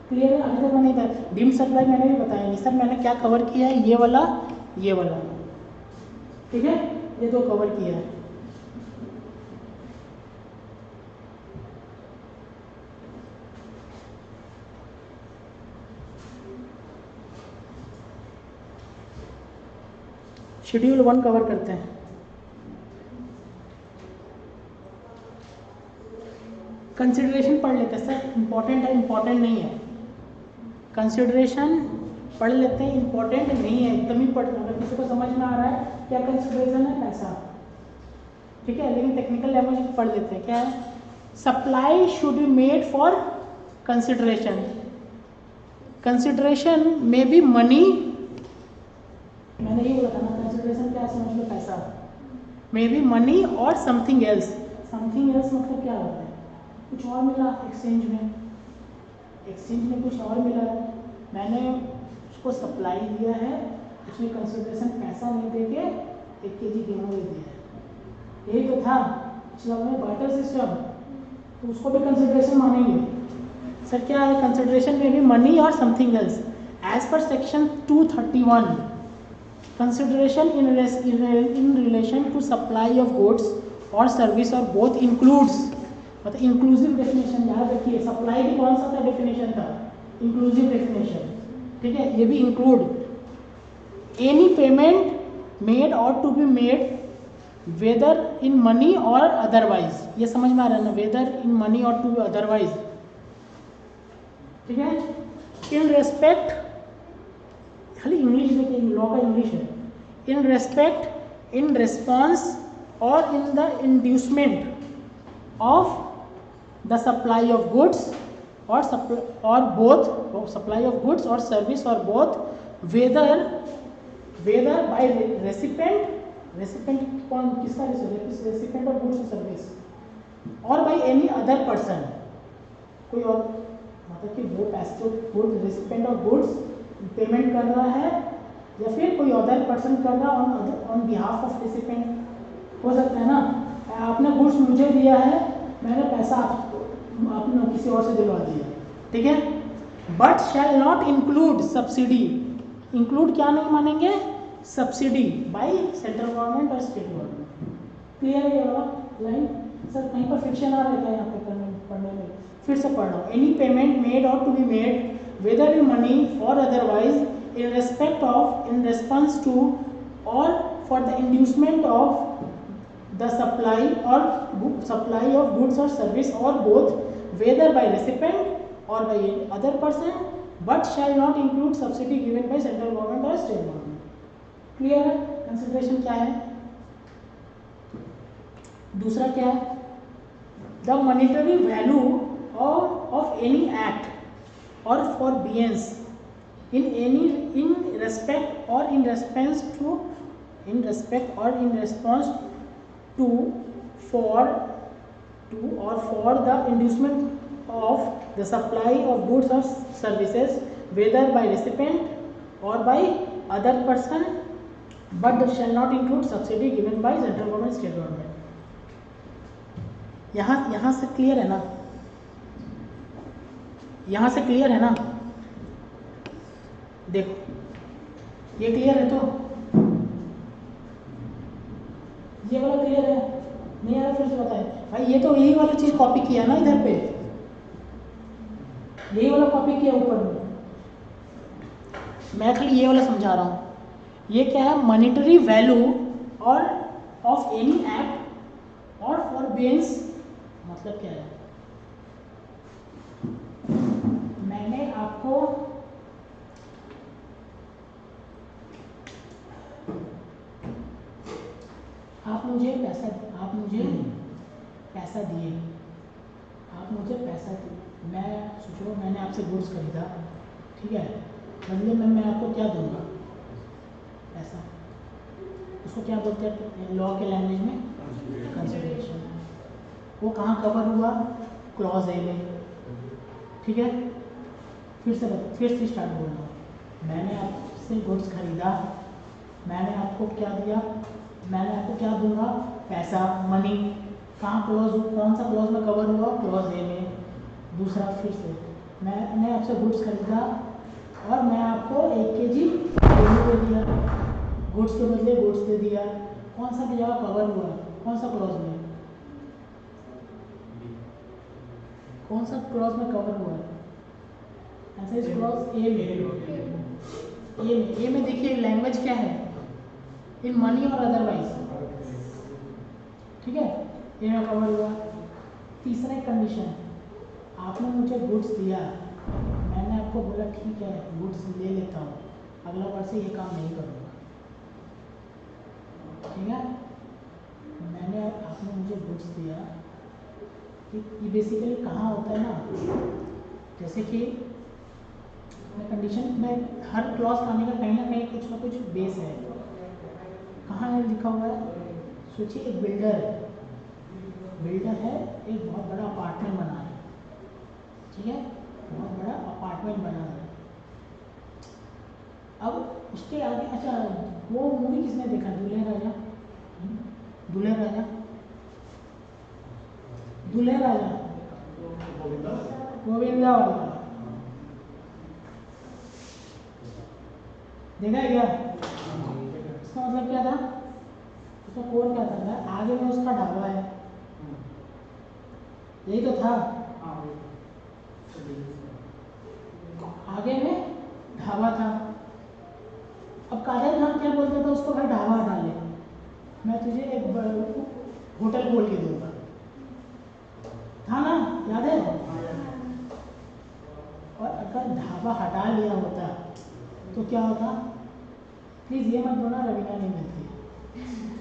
क्लियर है? अभी तक मैंने बताया डीम्ड सप्लाई मैंने भी बताया नहीं सर। मैंने क्या कवर किया है? ये वाला, ये वाला। ठीक है, ये दो कवर किया है। शेड्यूल 1 कवर करते हैं। कंसिडरेशन पढ़ लेते हैं सर, इम्पोर्टेंट है, इम्पोर्टेंट नहीं है। कंसिडरेशन पढ़ लेते हैं, इम्पोर्टेंट नहीं है, एकदम ही पढ़। अगर किसी को समझ में आ रहा है क्या कंसिडरेशन है, पैसा। ठीक है, लेकिन टेक्निकल लैंग्वेज पढ़ लेते हैं। क्या है? Supply should be made for consideration, consideration में बी मनी, मैंने ये बोला था ना, कंसिडरेशन क्या समझ लो? पैसा। मे बी मनी और समथिंग एल्स। समथिंग एल्स मतलब क्या होता है? कुछ और मिला एक्सचेंज में, एक्सचेंज में कुछ और मिला है, मैंने उसको सप्लाई दिया है, उसमें कंसिडरेशन पैसा नहीं दे के 1 kg गेहूँ दे दिया है। यही तो था पिछला में बार्टर सिस्टम, तो उसको भी कंसिडरेशन मानेंगे। सर क्या है? कंसिडरेशन में भी मनी और something else. As per section 231, consideration in relation to supply of goods or service or both includes, मतलब इंक्लूसिव डेफिनेशन याद रखिए, सप्लाई की कौन सा था डेफिनेशन था, इंक्लूसिव डेफिनेशन, ठीक है, ये भी include any payment made or to be made whether in money or otherwise, ये समझ में आ रहा है ना, whether in money or to otherwise, ठीक है, इन रेस्पेक्ट, खाली इंग्लिश देखिए, लॉ का इंग्लिश है, in respect, in response or in the inducement of the supply of goods or both supply of goods or service or both whether by recipient कौन किसका recipient of goods or service और by any other person, कोई और, मतलब कि वो पैसे good recipient of goods payment कर रहा है या फिर कोई अदर पर्सन कर रहा है ऑन बिहाफ ऑफ रेसिपेंट, हो सकता है ना, आपने गुड्स मुझे दिया है, मैंने पैसा आपने किसी और से दिलवा दिया, ठीक है, but shall not include subsidy, include क्या नहीं मानेंगे, सब्सिडी बाय सेंट्रल गवर्नमेंट और स्टेट गवर्नमेंट, क्लियर है ये वाला लाइन, सर कहीं पर फिक्शन आ रहा है क्या यहाँ पे पढ़ने में, फिर से पढ़ रहा हूँ, any payment made or to be made whether in money or otherwise in respect of, in response to or for the inducement of the supply of goods or service or both, whether by recipient or by other person, but shall not include subsidy given by central government or state government. Clear है? Consideration क्या है? दूसरा क्या है? The monetary value of any act or forbearance in respect or in response to for the inducement of the supply of goods or services whether by recipient or by other person, but shall not include subsidy given by central government, state government. यहाँ से clear है ना, यहाँ से clear है ना, देखो ये क्लियर है, तो ये वाला क्लियर है, नहीं आ रहा फिर से बताएं भाई, ये तो यही वाला चीज कॉपी किया ना, इधर पे यही वाला कॉपी किया ऊपर में, मैं खाली ये वाला समझा रहा हूँ, ये क्या है, मॉनेटरी वैल्यू और ऑफ एनी एक्ट और फॉरबेरेंस, मतलब क्या है, मैंने आपको आप मुझे पैसा दिए, मैं सोचो मैंने आपसे गुड्स खरीदा, ठीक है, बदले में मैं आपको क्या दूंगा, पैसा, उसको क्या बोलते हैं लॉ के लैंग्वेज में, कंसिडरेशन, वो कहाँ कवर हुआ, क्लॉज ए में, ठीक है, फिर से स्टार्ट बोल रहा हूँ, मैंने आपसे गुड्स खरीदा, मैंने आपको क्या दिया, मैंने आपको क्या दूंगा, पैसा, मनी, कहाँ क्लॉज, कौन सा क्लॉज में कवर हुआ, क्लॉज ए में। दूसरा फिर से मैंने आपसे गुड्स खरीदा और मैं आपको 1 kg गेहूँ दे दिया, गुड्स के बदले गुड्स दे दिया, कौन सा जगह कवर हुआ, कौन सा क्लॉज में, कौन सा क्लॉज में कवर हुआ, ऐसा इस क्लॉज ए में देखिए लैंग्वेज क्या है, इन मनी और अदरवाइज, ठीक है, ये में कवर हुआ। तीसरा कंडीशन, आपने मुझे गुड्स दिया, मैंने आपको बोला ठीक है गुड्स ले लेता हूँ, अगला बार से ये काम नहीं करूँगा, ठीक है, आपने मुझे गुड्स दिया, ये बेसिकली कहाँ होता है ना, जैसे कि कंडीशन में हर क्लॉज आने का कहीं ना कहीं कुछ ना कुछ बेस है, कहाँ है लिखा हुआ है, सोचिए एक बिल्डर है, एक बहुत बड़ा अपार्टमेंट बना है, ठीक है, बहुत बड़ा अपार्टमेंट बना है, अब उसके आगे, अच्छा वो मूवी किसने देखा, दूल्हे राजा, गोविंदा वाला, देखा क्या इसका मतलब क्या था, उसका कोड क्या था, आगे में उसका ढाबा है, यही तो था, आगे में ढाबा था। अब कादर खान क्या बोलता था उसको, भाई ढाबा हटा ले, मैं तुझे एक होटल खोल के दूंगा, था ना, याद है। और अगर ढाबा हटा लिया होता तो क्या होता, प्लीज ये मत बोलना रवीना नहीं मिलती है,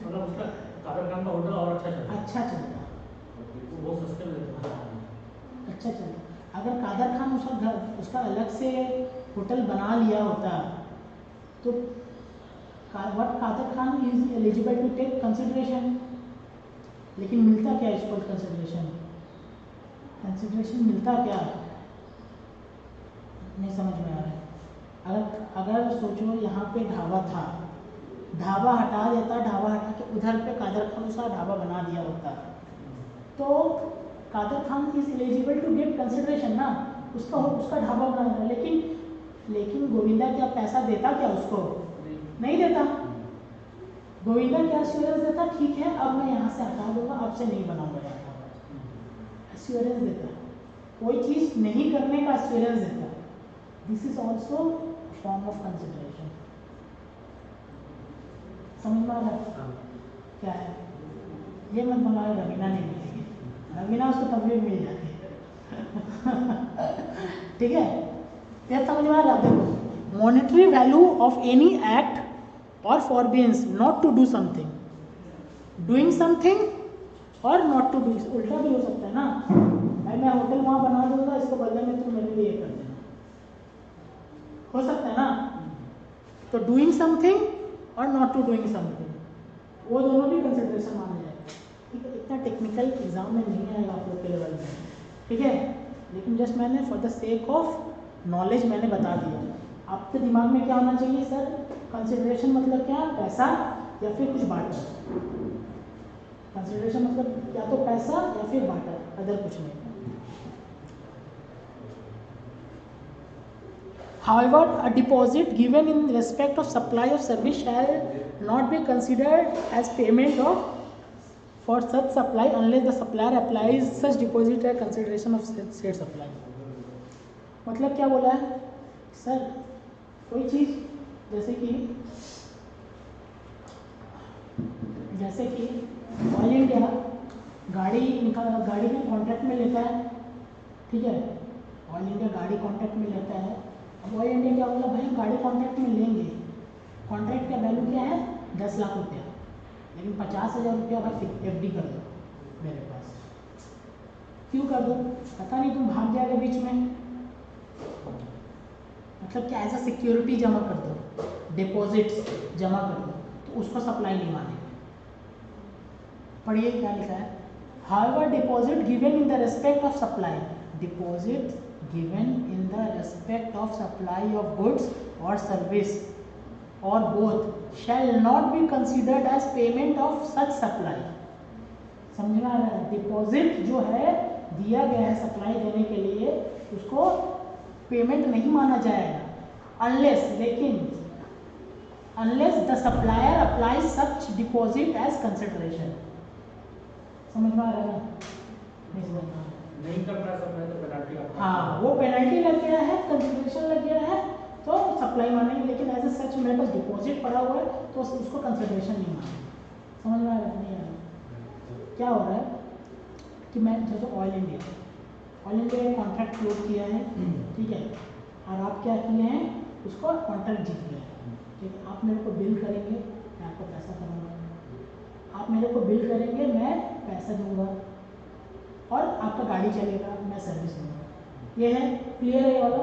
मतलब उसका कादर खान का होटल और अच्छा चलता अच्छा चलता, वो बहुत सस्ते में देता था। अच्छा चलता। अगर कादर खान उसका घर उसका अलग से होटल बना लिया होता तो what Kader Khan is eligible to take consideration, लेकिन मिलता क्या इसको कंसिडरेशन, कंसिडरेशन मिलता क्या, नहीं समझ में आ रहा है। अगर अगर सोचो यहाँ पे ढाबा था, ढाबा हटा देता, ढाबा हटा के उधर पे कादर खान उसका ढाबा बना दिया होता, तो Kader Khan is eligible to get consideration ना, उसका उसका ढाबा बना दिया, लेकिन गोविंदा क्या पैसा देता क्या उसको, नहीं देता। गोविंदा क्या एश्योरेंस देता, ठीक है अब मैं यहाँ से हटा दूंगा, अब से नहीं बनाऊंगा यहाँ ढाबा, एश्योरेंस देता, कोई चीज़ नहीं करने का एश्योरेंस देता। This is also form of consideration, समझ में आ रहा है क्या है। ये मत बनाओ रवीना नहीं मिलेगी, रवीना उसको तब भी मिल जाती है ठीक है, ये समझ में आ रहा है। देखो, monetary value of any act or forbearance not to do something, doing something or not to do, उल्टा भी हो सकता है ना, भाई मैं होटल वहाँ बना दूंगा, इसको बदले में तुम मेरे लिए कर देना, हो सकता है ना। तो doing something or not to doing something, वो दोनों भी कंसिडरेशन माने जाएगा। ठीक है, इतना टेक्निकल एग्जाम में नहीं आएगा आप लोग के लेवल में, ठीक है, लेकिन जस्ट मैंने for the sake of knowledge मैंने बता दिया। आपके दिमाग में क्या होना चाहिए, सर कंसिडरेशन मतलब क्या, पैसा या फिर कुछ बांटा, कंसिडरेशन मतलब या तो पैसा या फिर बांटा, अदर कुछ नहीं। However, a deposit given in respect of supply of service shall not be considered as payment of for such supply unless the supplier applies such deposit as consideration of said supply. मतलब क्या बोला है sir, कोई चीज़ जैसे कि oil India गाड़ी में contract में लेता है, ठीक है, ऑयल इंडिया गाड़ी कॉन्ट्रैक्ट में लेता है। अब ऑयल इंडिया क्या बोला, भाई गाड़ी कॉन्ट्रैक्ट में लेंगे, कॉन्ट्रैक्ट का वैल्यू क्या है 10 लाख रुपया, लेकिन 50,000 रुपया भाई FD कर दो मेरे पास, क्यों कर दो, पता नहीं तुम भाग जाएगा बीच में, मतलब क्या एज अ सिक्योरिटी जमा कर दो, डिपॉजिट्स जमा कर दो, तो उसको सप्लाई नहीं मानेंगे। पढ़िए क्या लिखा है, however deposit given in the respect of supply, deposit given in the respect of supply of goods or service or both shall not be considered as payment of such supply. समझ में आ रहा है, डिपॉजिट जो है दिया गया है सप्लाई देने के लिए, उसको पेमेंट नहीं माना जाएगा unless the supplier apply such deposit as consideration. समझ में आ रहा है, नहीं समझ में आ रहा है, नहीं करता सप्लाई तो पेनल्टी आता है। हाँ वो पेनल्टी लग गया है, कंसिडरेशन लग गया है तो सप्लाई मानेंगे, लेकिन एज ए सच मेरे पास डिपॉजिट पड़ा हुआ है तो उसको कंसिडरेशन नहीं मानेंगे। समझ में आ रहा है, नहीं आ रहा। क्या हो रहा है कि मैं जैसे ऑयल इंडिया एक कॉन्ट्रैक्ट क्लोज किया है, ठीक है, और आप क्या किए हैं, उसको कॉन्ट्रैक्ट जीत गए, ठीक है, आप मेरे को बिल करेंगे, मैं आपको पैसा करूँगा, आप मेरे को बिल करेंगे, मैं पैसा दूंगा, और आपका गाड़ी चलेगा, मैं सर्विस दूंगा। ये है क्लियर है ये वाला।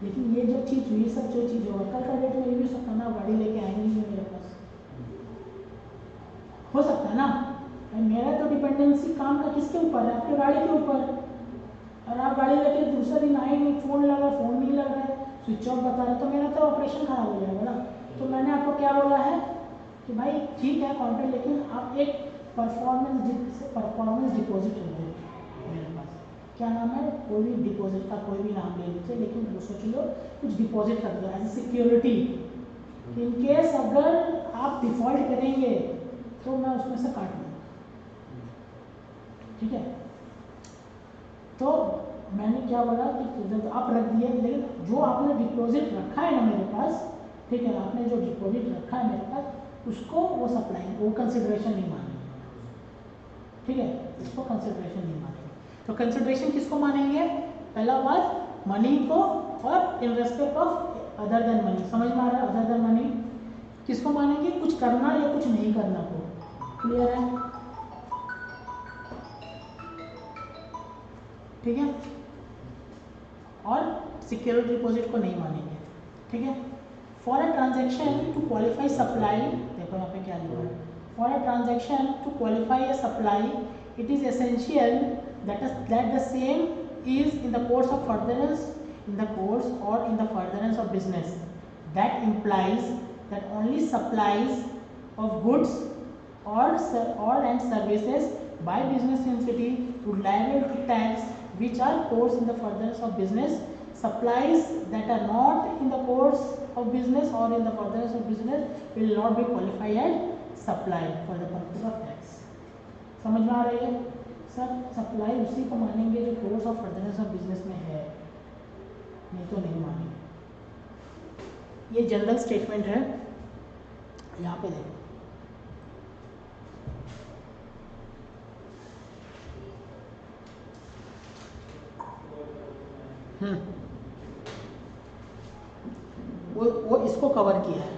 लेकिन ये जो चीज़ हुई, सब जो चीज़ होगा, कल का डेट में ये भी सकता ना, गाड़ी लेके आएंगे नहीं मेरे पास, हो सकता है ना, मेरा तो डिपेंडेंसी काम का किसके ऊपर है, आपके गाड़ी के ऊपर। और आप गाड़ी लेके दूसरे दिन आए नहीं, फ़ोन लगा, फ़ोन नहीं लग रहा है, स्विच ऑफ बता रहा है, तो मेरा तो ऑपरेशन खराब हो जाएगा ना। तो मैंने आपको क्या बोला है कि भाई ठीक है कॉन्ट्रैक्ट, लेकिन आप एक परफॉर्मेंस डिपॉजिट हो गए मेरे पास, क्या नाम है, कोई भी डिपॉजिट का कोई भी नाम ले लीजिए, लेकिन वो सोच लो कुछ डिपॉजिट कर दो एज ए सिक्योरिटी कि इन केस अगर आप डिफ़ॉल्ट करेंगे तो मैं उसमें से काट लूँगा, ठीक है। तो मैंने क्या बोला कि जब आप रख दिए, लेकिन जो आपने डिपॉजिट रखा है ना मेरे पास, ठीक है, आपने जो डिपॉजिट रखा है मेरे पास, उसको वो सप्लाई, वो कंसिडरेशन नहीं मानेंगे, ठीक है, इसको कंसिडरेशन नहीं मानेंगे। तो कंसिडरेशन किसको मानेंगे? पहला बात मनी को, और in respect of other than money. समझ में आ रहा है? अदर देन मनी किसको मानेंगे? कुछ करना या कुछ नहीं करना को। क्लियर है? ठीक है। और सिक्योरिटी डिपॉजिट को नहीं मानेंगे, ठीक है। For a transaction to qualify supply, देखो यहाँ पे क्या लिखा है, for a transaction to qualify a supply it is essential that the same is in the course of furtherance, in the course or in the furtherance of business. That implies that only supplies of goods or and services by business entity to liable to tax which are course in the furtherance of business, supplies that are not in the course of business or in the furtherance of business will not be qualified as supply for the purpose of tax. समझ में आ रही है? Sir supply उसी को मानेंगे जो course of furtherance of business में है, नहीं तो नहीं मानेंगे। ये जनरल स्टेटमेंट है, यहाँ पे देखो, वो इसको कवर किया है।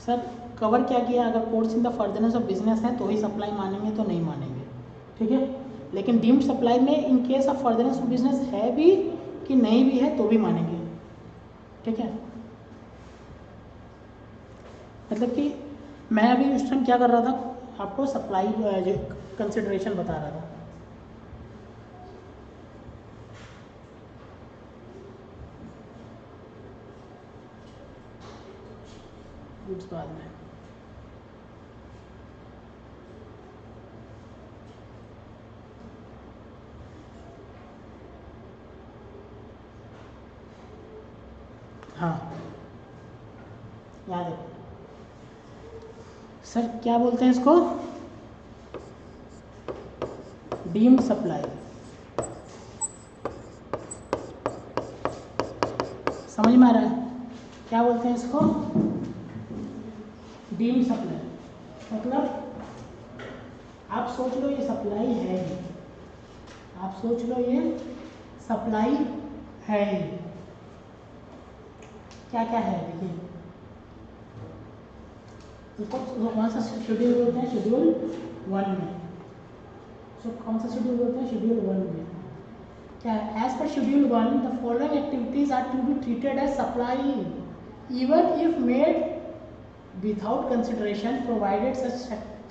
सर कवर क्या किया? अगर course in the furtherance of business है तो ही सप्लाई मानेंगे, तो नहीं मानेंगे, ठीक है। लेकिन डीम्ड सप्लाई में in case of furtherance of business है भी कि नहीं भी है तो भी मानेंगे, ठीक है। मतलब कि मैं अभी उस टाइम क्या कर रहा था, आपको सप्लाई कंसिडरेशन बता रहा था। गुड्स बाद में, हाँ याद है सर, क्या बोलते हैं इसको? Deemed supply. समझ में आ रहा है? क्या बोलते हैं इसको? Deemed supply. मतलब आप सोच लो ये सप्लाई है ही, आप सोच लो ये सप्लाई है ही। क्या क्या है देखिए, इसको कौन सा शेड्यूल बोलते हैं? शेड्यूल 1 में। सो कौन सा शेड्यूल बोलते हैं? शेड्यूल 1 में। क्या है? As per schedule 1 the following activities are to be treated as supply even if made without consideration provided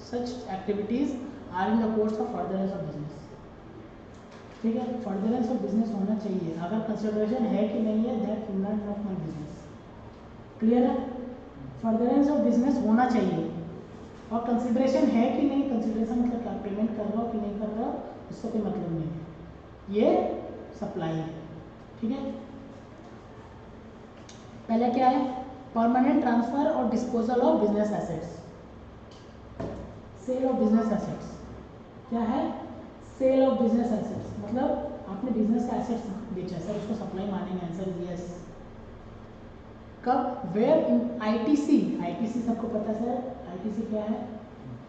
such activities are in the course of furtherance of business, ठीक है। furtherance of business होना चाहिए, अगर consideration है कि नहीं है that will not of my business, clear है? furtherance of business होना चाहिए, और consideration है कि नहीं, consideration मतलब क्या, पेमेंट कर रहा हो कि नहीं कर रहा हो इससे कोई मतलब नहीं है, ये सप्लाई है, ठीक है। पहले क्या है? Permanent transfer or disposal of business assets, sale of business assets. क्या है? सेल ऑफ बिजनेस एसेट्स, मतलब आपने बिजनेस का एसेट्स बेचा, सर उसको सप्लाई मानेंगे? Answer is yes. कब? वेयर इन आईटीसी, आईटीसी सबको पता है सर, आईटीसी क्या है?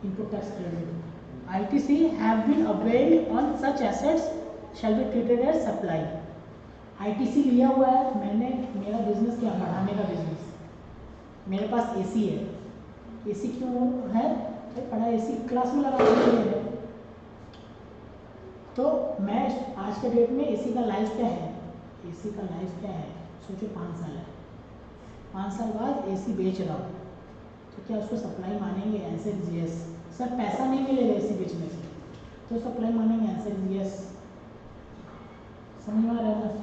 Input tax credit. ITC have been availed on such assets shall be treated as supply. ITC लिया हुआ है मैंने, मेरा बिजनेस क्या, बढ़ाने का बिजनेस, मेरे पास एसी है, एसी क्यों है? तो पढ़ा एसी क्लास में लगाने के लिए है। तो मैं आज के डेट में एसी का लाइफ क्या है? एसी का लाइफ क्या है? सोचो 5 साल है, 5 साल बाद एसी बेच रहा हूँ, तो क्या उसको सप्लाई मानेंगे? Answer is yes. सर पैसा नहीं मिलेगा एसी बेचने से, तो सप्लाई मानेंगे? Answer is yes. समझ में आ रहा है?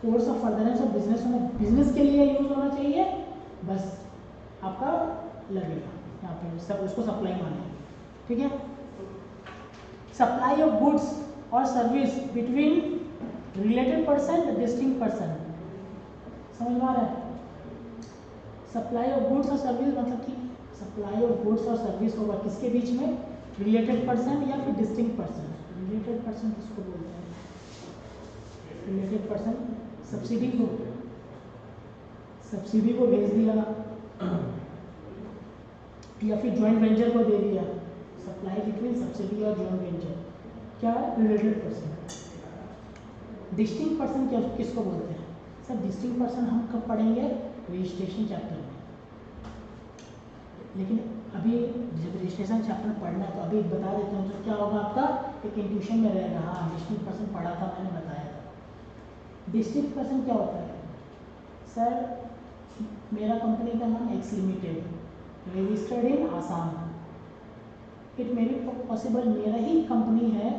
Course of furtherance of business होना, बिजनेस के लिए यूज होना चाहिए, बस आपका लगेगा यहाँ पे, सब उसको सप्लाई मानेंगे, ठीक है। Supply of goods or service between related person, distinct person, समझ में आ रहा है? Supply of goods or service मतलब कि supply of goods or service होगा किसके बीच में, रिलेटेड पर्सन या फिर डिस्टिंक्ट पर्सन। रिलेटेड पर्सन किसको बोलते हैं? रिलेटेड पर्सन सब्सिडी को भेज दिया या फिर जॉइंट वेंचर को दे दिया। सप्लाई बिटवीन सब्सिडी और जॉइंट वेंचर क्या है? Related person. डिस्टिंक्ट पर्सन क्या किसको बोलते हैं? सर डिस्टिंक्ट पर्सन हम कब पढ़ेंगे? रजिस्ट्रेशन चैप्टर में। लेकिन अभी जब रजिस्ट्रेशन चैप्टर पढ़ना है तो अभी बता देता हूँ तो क्या होगा आपका एक इंट्यूशन में रहेगा। हाँ डिस्टिंक्ट पर्सन पढ़ा था, मैंने बताया था। डिस्टिंक्ट पर्सन क्या होता है? सर मेरा कंपनी का नाम x limited registered in Assam. It may be possible मेरा ही कंपनी है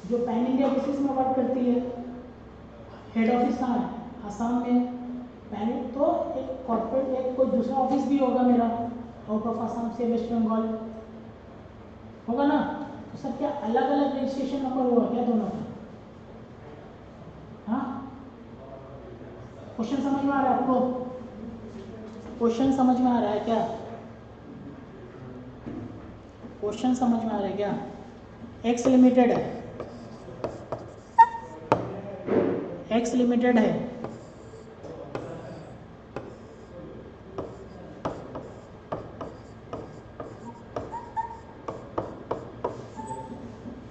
जो पैन इंडिया बेसिस में वर्क करती है। हेड ऑफिस कहाँ है? आसाम में। पैन तो एक कॉर्पोरेट एक कोई दूसरा ऑफिस भी होगा मेरा आउट ऑफ आसाम से वेस्ट बंगाल होगा ना। तो सर क्या अलग अलग रजिस्ट्रेशन नंबर होगा क्या दोनों का? हाँ क्वेश्चन समझ में आ रहा है आपको? क्वेश्चन समझ में आ रहा है क्या? क्वेश्चन समझ में आ रहा है क्या? एक्स लिमिटेड है, एक्स लिमिटेड है,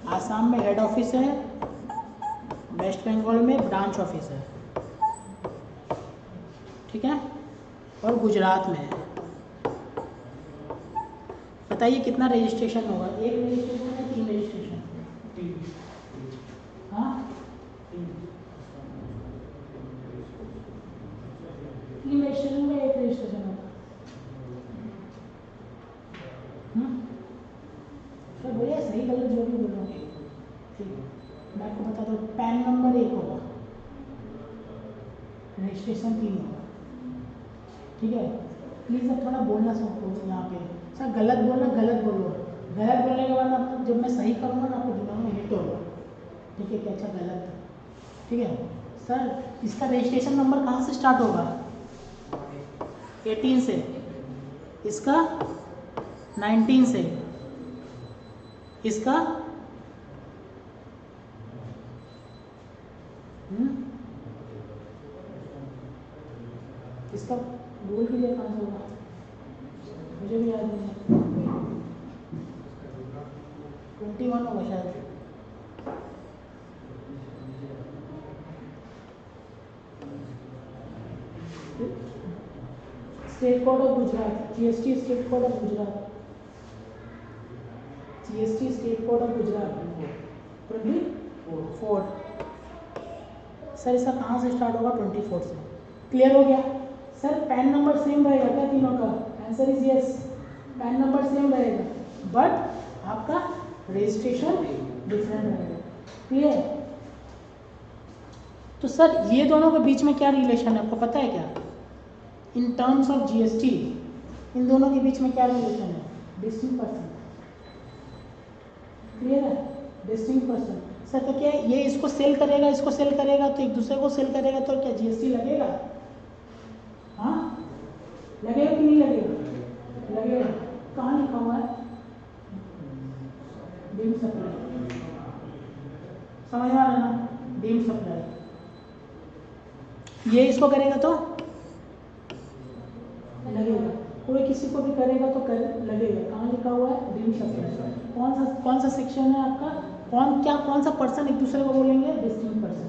आसाम में हेड ऑफिस है, वेस्ट बंगाल में ब्रांच ऑफिस है, ठीक है, और गुजरात में है। बताइए कितना रजिस्ट्रेशन होगा? एक रजिस्ट्रेशन या 3 रजिस्ट्रेशन? हाँ 3 रजिस्ट्रेशन में एक रजिस्ट्रेशन होगा। सर भैया सही गलत जो भी बोल रहा हूँ ठीक है, मैं आपको बता दूँ। पैन नंबर 1 होगा, रजिस्ट्रेशन 3 होगा, ठीक है। प्लीज़ अब थोड़ा बोलना सबको यहाँ पे। सर गलत बोलना, गलत बोलो। गलत बोलने के बाद आपको जब मैं सही करूँगा ना आपको दिमाग में हिट होगा, ठीक है कि अच्छा गलत है, ठीक है। सर इसका रजिस्ट्रेशन नंबर कहाँ से स्टार्ट होगा? 18 से, इसका 19 से, इसका इसका बोल भी लिया कहाँ से होगा, मुझे भी याद नहीं है। 21 होगा शायद। State code of Gujarat, GST state code of Gujarat, GST state code of Gujarat 24। Sir इसका कहाँ से स्टार्ट होगा? 24 से। क्लियर हो गया? सर पैन नंबर सेम रहेगा क्या तीनों का? Answer is yes, pan number same रहेगा बट आपका रजिस्ट्रेशन डिफरेंट रहेगा। क्लियर? तो सर ये दोनों के बीच में क्या रिलेशन है आपको पता है क्या? In terms of GST in दोनों के बीच में क्या रिलेशन है? Distinct person. क्लियर है? Distinct person. सर तो क्या ये इसको सेल करेगा, इसको सेल करेगा तो एक दूसरे को सेल करेगा तो क्या जीएसटी लगेगा? हाँ लगेगा कि नहीं लगेगा? लगेगा। कहाँ लिखा हुआ है? Deem supply. समझ में आ रहा है ना? Deem supply. ये इसको करेगा तो लगेगा, कोई किसी को भी करेगा तो लगेगा। कहाँ लिखा हुआ है? Deem supply. कौन सा सेक्शन है आपका? कौन सा पर्सन एक दूसरे को बोलेंगे? Distinct person.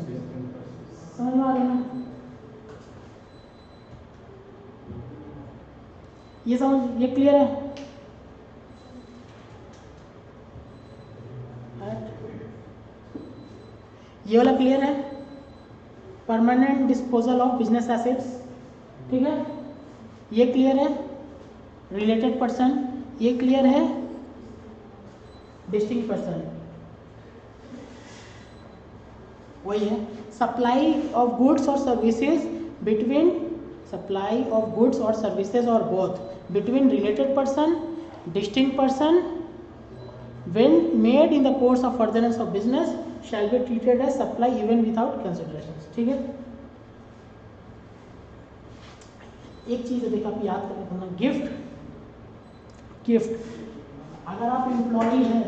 समझ में आ रहा है ना? ये समझ, ये क्लियर है? ये वाला क्लियर है? Permanent disposal of business assets, ठीक है, ये क्लियर है? रिलेटेड पर्सन ये क्लियर है? डिस्टिंक्ट पर्सन वही है। सप्लाई ऑफ गुड्स और services between, supply of goods और सर्विसेज और both between related person, distinct person when made in the course of furtherance of business shall be treated as supply even without considerations। ठीक है? एक चीज़ है, देखो आप याद करके रखना, गिफ्ट। अगर आप एम्प्लॉई हैं,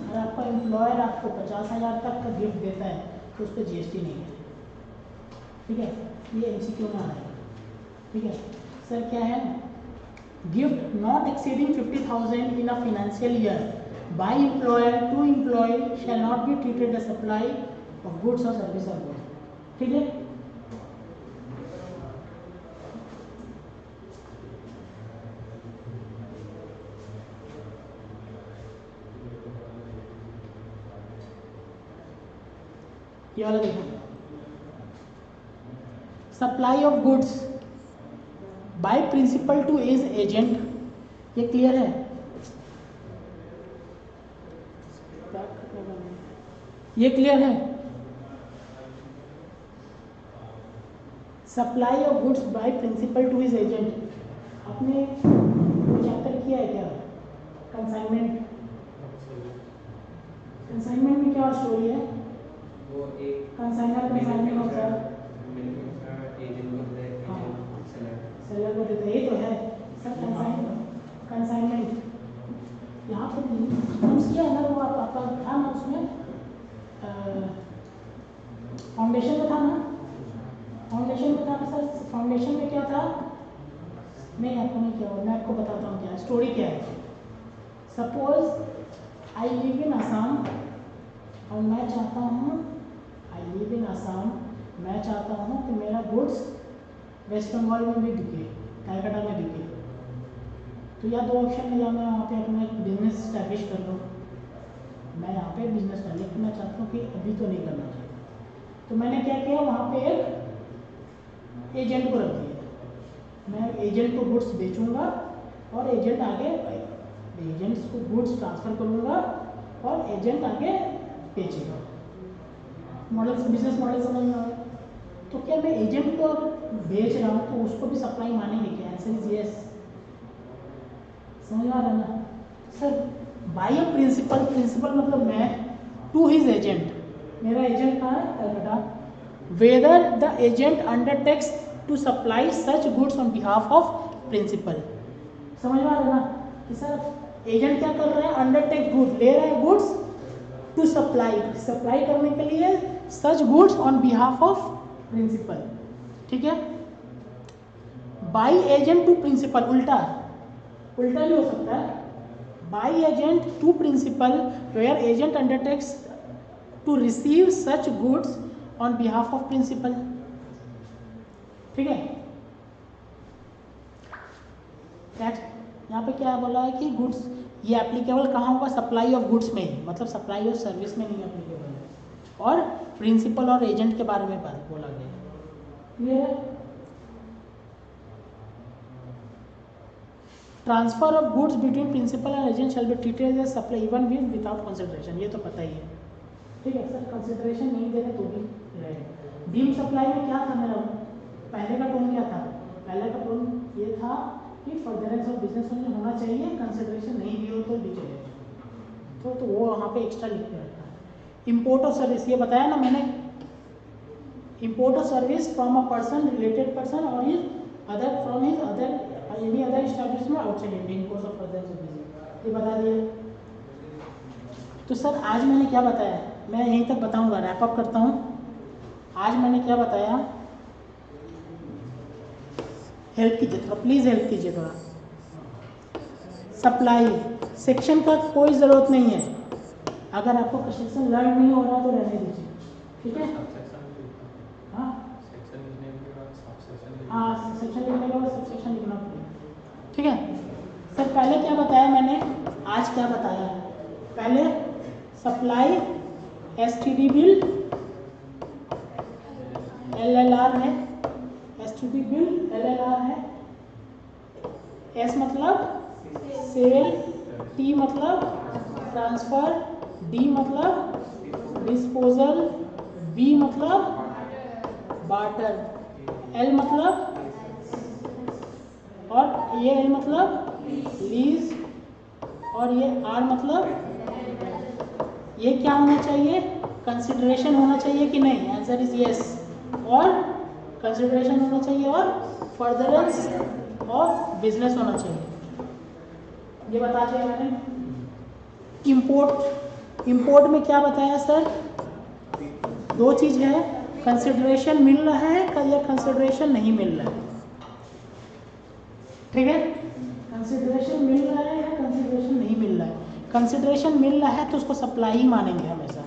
अगर आपका एम्प्लॉयर आपको 50,000 तक का गिफ्ट देता है तो उस पर GST नहीं है। ठीक है, ये MCQ में आ रहा है। ठीक है सर, क्या है, gift not exceeding 50,000 in a financial year by employer to employ shall not be treated as supply of goods or service or goods. ठीक है, ये वाला देखो, supply of goods by principal to as agent, ये clear है? ये clear है? Supply of goods by principal to his agent, आपने चैप्टर किया है क्या? कंसाइनमेंट। कंसाइनमेंट में क्या स्टोरी है? वो एक कंसाइनर कंसाइनमेंट होता है, एजेंट होता है, सेलर को देता है, ये तो है सर कंसाइनमेंट। यहाँ पर टर्म्स किया है ना, वो आपका था ना उसमें, फाउंडेशन में था ना, फाउंडेशन में था सर। फाउंडेशन में क्या था? नहीं, आपको नहीं किया, मैं आपको बताता हूँ क्या स्टोरी क्या है। Suppose I live in Assam और मैं चाहता हूँ, आई लिव इन आसाम, मैं चाहता हूँ कि मेरा गुड्स वेस्ट बंगाल में भी बिके, कलकत्ता में बिके। तो या दो ऑप्शन है, या मैं वहाँ पे अपना एक बिजनेस स्टैब्लिश कर लूँ, मैं यहाँ पे बिजनेस कर, लेकिन मैं चाहता हूँ कि अभी तो नहीं करना चाहिए। तो मैंने क्या किया, वहाँ पे एक एजेंट को रख दिया। मैं एजेंट को गुड्स बेचूंगा और एजेंट आगे, एजेंट्स को गुड्स ट्रांसफ़र करूँगा और एजेंट आगे बेचेगा। मॉडल, बिजनेस मॉडल समझ में आया? तो क्या मैं एजेंट को बेच रहा हूँ तो उसको भी सप्लाई मानेंगे क्या? Answer is yes. समझ में आ रहा ना sir? By a principal, principal मतलब मैं, टू हिज एजेंट, मेरा एजेंट कहाँ है? Calcutta. Whether the agent undertakes to supply such goods on behalf of principal. समझ में आ रहा ना कि सर एजेंट क्या कर रहा है? अंडरटेक गुड, ले रहा है गुड्स टू सप्लाई, सप्लाई करने के लिए such goods on behalf of principal. ठीक है, बाय एजेंट टू प्रिंसिपल, उल्टा उल्टा भी हो सकता है। By agent to principal where agent undertakes to receive such goods on behalf of principal. ठीक है, यहाँ पे क्या बोला है कि गुड्स, ये एप्लीकेबल कहाँ होगा? सप्लाई ऑफ गुड्स में ही, मतलब सप्लाई ऑफ सर्विस में नहीं एप्लीकेबल है। और प्रिंसिपल और एजेंट के बारे में बात बोला गया। क्लियर है? Transfer of goods between principal and agent shall be treated as supply even without consideration, ये तो पता ही है। ठीक है सर, कंसिडरेशन नहीं दे रहे तो भी रहेगा। डीम सप्लाई में क्या था मेरा, पहले का टोन क्या था? पहले का टोन ये था कि फर्दरेंस ऑफ बिजनेस होना चाहिए, कंसिडरेशन नहीं दी हो तो भी चलेगा। तो वो वहाँ पे एक्स्ट्रा लिख के रखा है। इम्पोर्ट ऑफ सर्विस, ये बताया ना मैंने, import of service from a person, related person or his other, from his other any other establishment outside India in course of furtherance of business, ये बता दिया। तो सर आज मैंने क्या बताया, मैं यहीं तक बताऊंगा, रैप अप करता हूँ। आज मैंने क्या बताया, हेल्प कीजिए थोड़ा, प्लीज़ हेल्प कीजिए थोड़ा। सप्लाई सेक्शन का कोई ज़रूरत नहीं है, अगर आपको सेक्शन लर्न नहीं हो रहा तो रहने दीजिए। ठीक है, हाँ हाँ, सेक्शन लिखने के बाद सब सेक्शन लिखना पड़ेगा। ठीक है सर, पहले क्या बताया मैंने, आज क्या बताया? पहले सप्लाई STD बिल, LLR है, STD बिल LLR है। S मतलब सेल, T मतलब ट्रांसफर, D मतलब डिस्पोजल, B मतलब बार्टर, L मतलब, और ये L मतलब लीज, और ये R मतलब, ये क्या होना चाहिए? कंसिडरेशन होना चाहिए कि नहीं? Answer is yes. और कंसिडरेशन होना चाहिए और फर्दरेंस और बिजनेस होना चाहिए। ये बता दिया मैंने। इंपोर्ट में क्या बताया सर? दो चीज़ है, कंसिडरेशन मिल रहा है या कंसिडरेशन नहीं मिल रहा है। ठीक है, कंसिडरेशन मिल रहा है या कंसिडरेशन नहीं मिल रहा है। कंसिडरेशन मिल रहा है तो उसको सप्लाई ही मानेंगे हमेशा।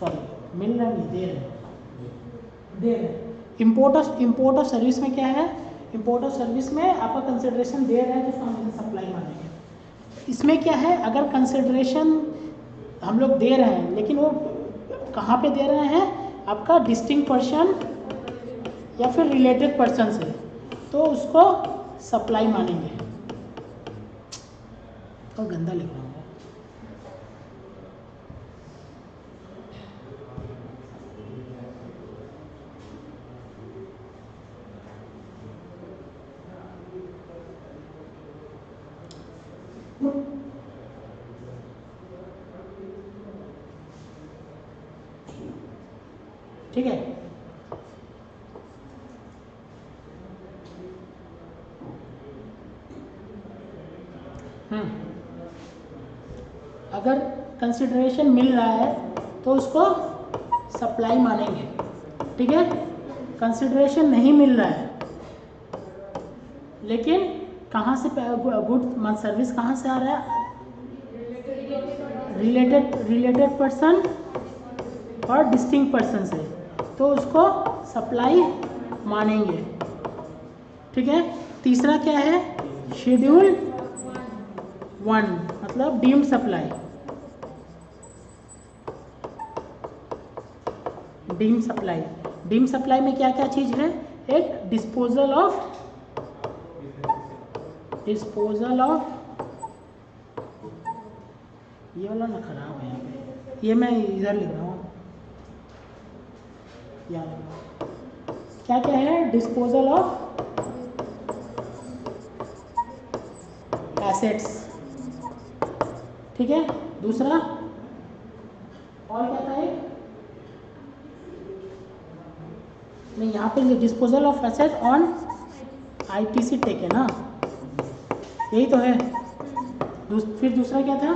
सॉरी, मिल रहा नहीं, दे रहे। इंपोर्ट ऑफ सर्विस में क्या है? इंपोर्ट ऑफ सर्विस में आपका कंसिडरेशन दे रहा है तो उसको हमेशा सप्लाई मानेंगे। इसमें क्या है, अगर कंसिडरेशन हम लोग दे रहे हैं लेकिन वो कहाँ पे दे रहे हैं? आपका डिस्टिंक्ट पर्सन या फिर रिलेटेड पर्सन से, तो उसको सप्लाई मानेंगे। तो गंदा लिख रहा हूँ। ठीक है, अगर कंसिडरेशन मिल रहा है तो उसको सप्लाई मानेंगे। ठीक है, कंसिडरेशन नहीं मिल रहा है लेकिन कहाँ से गुड सर्विस कहाँ से आ रहा है? रिलेटेड पर्सन और डिस्टिंक्ट पर्सन से, तो उसको सप्लाई मानेंगे। ठीक है, तीसरा क्या है? शेड्यूल 1 मतलब डीम्ड सप्लाई। डीम्ड सप्लाई में क्या क्या चीज़ है? एक डिस्पोजल ऑफ ये वाला ना खराब है यहाँ पे, ये मैं इधर लिख रहा हूँ। क्या क्या है? Disposal of assets. ठीक है, दूसरा और क्या था? नहीं, यहाँ पे disposal of asset on ITC take है ना, यही तो है। फिर दूसरा क्या था?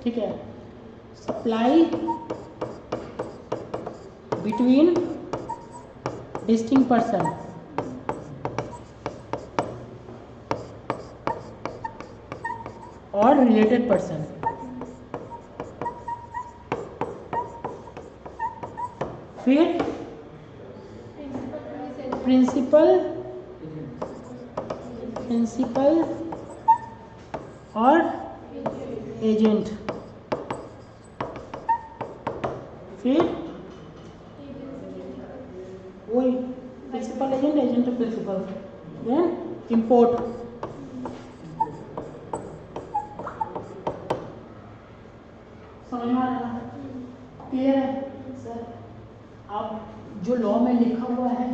ठीक है, सप्लाई बिटवीन डिस्टिंक्ट पर्सन और रिलेटेड पर्सन। फिर प्रिंसिपल और एजेंट। फिर वही principal agent principal, then import. समझ में आ रहा है? क्लियर है सर? आप जो लॉ में लिखा हुआ है,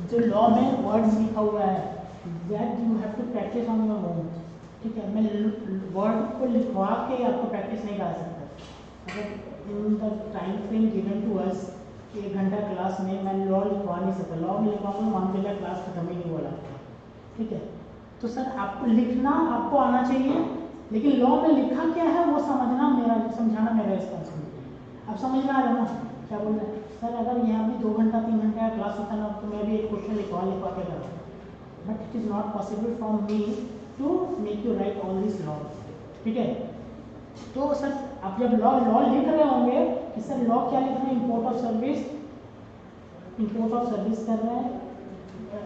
जो लॉ में वर्ड्स लिखा हुआ है, that you have to practice on your own. ठीक है, मैं वर्ड को लिखवा के आपको प्रैक्टिस नहीं करा सकता। अगर in the time frame given to us 1 घंटा क्लास में मैं लॉ लिखवा नहीं सकता। लॉ में लिखवाऊंगा मान के लिए क्लास खत्म ही नहीं बोला। ठीक है, तो सर आपको लिखना आपको आना चाहिए, लेकिन लॉ में लिखा क्या है वो समझना समझाना मेरा रिस्पॉन्सिबिलिटी। अब समझ में आ रहा है ना क्या बोल रहे हैं सर? अगर यहाँ भी 2 घंटा 3 घंटा का क्लास होता ना तो मैं भी एक क्वेश्चन लिखवा के करता, but it is not possible from me to make you write all this law. ठीक है, तो सर आप जब लॉ लिख रहे होंगे कि सर लॉ क्या लिख रहे हैं? इंपोर्ट ऑफ सर्विस कर रहे हैं,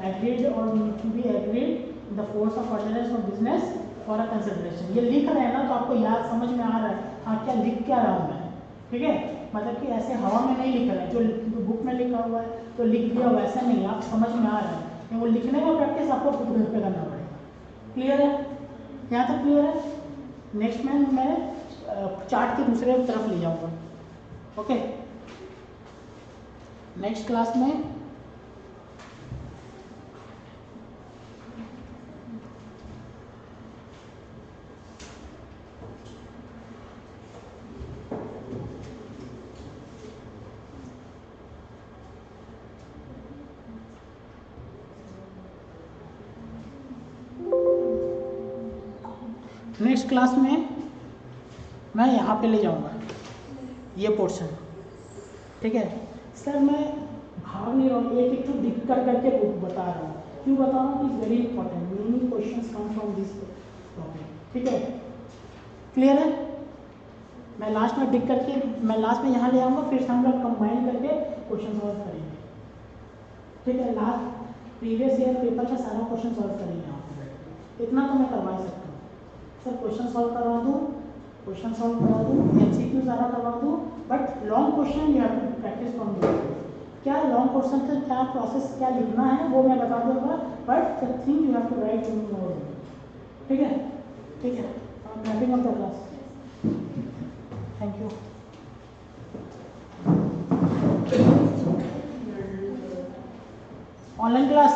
agreed or to be agreed the force of ordinance of business for a consideration. ये लिख रहे हैं ना, तो आपको याद समझ में आ रहा है हाँ क्या लिख क्या रहा हूँ मैं। ठीक है, मतलब कि ऐसे हवा में नहीं लिख रहे हैं, जो बुक में लिखा हुआ है तो लिख दिया, वैसा नहीं, आप समझ में आ रहा है। वो लिखने का प्रैक्टिस आपको खुद घर पे करना पड़ेगा। क्लियर है? यहाँ तक क्लियर है? नेक्स्ट में मैं चार्ट की दूसरे तरफ ले जाऊँगा। ओके, नेक्स्ट क्लास में नेक्स्ट क्लास में मैं यहाँ पे ले जाऊँगा ये पोर्शन, ठीक है सर। मैं भाग नहीं रहा हूँ, एक एक तो दिख कर करके बता रहा हूँ। क्यों बता रहा हूँ? Is very important, many questions come from this topic, ठीक है। क्लियर है? मैं लास्ट में दिख करके मैं लास्ट में यहाँ ले आऊँगा, फिर हम लोग कंबाइन करके क्वेश्चन सॉल्व करेंगे, ठीक है। लास्ट प्रीवियस ईयर पेपर का सारा क्वेश्चन सॉल्व करेंगे यहाँ पे। इतना तो मैं करवा ही सकता हूँ सर। क्वेश्चन सॉल्व करवा दूँ, क्वेश्चन सॉल्व करवा दूँ, MCQ सारा करवा दूँ, but long question you have to practice from this. क्या लॉन्ग क्वेश्चन का क्या प्रोसेस क्या लिखना है वो मैं बता दूँगा, but the thing you have to write in more, ठीक है। ठीक है, wrapping up the class. Thank you. Online class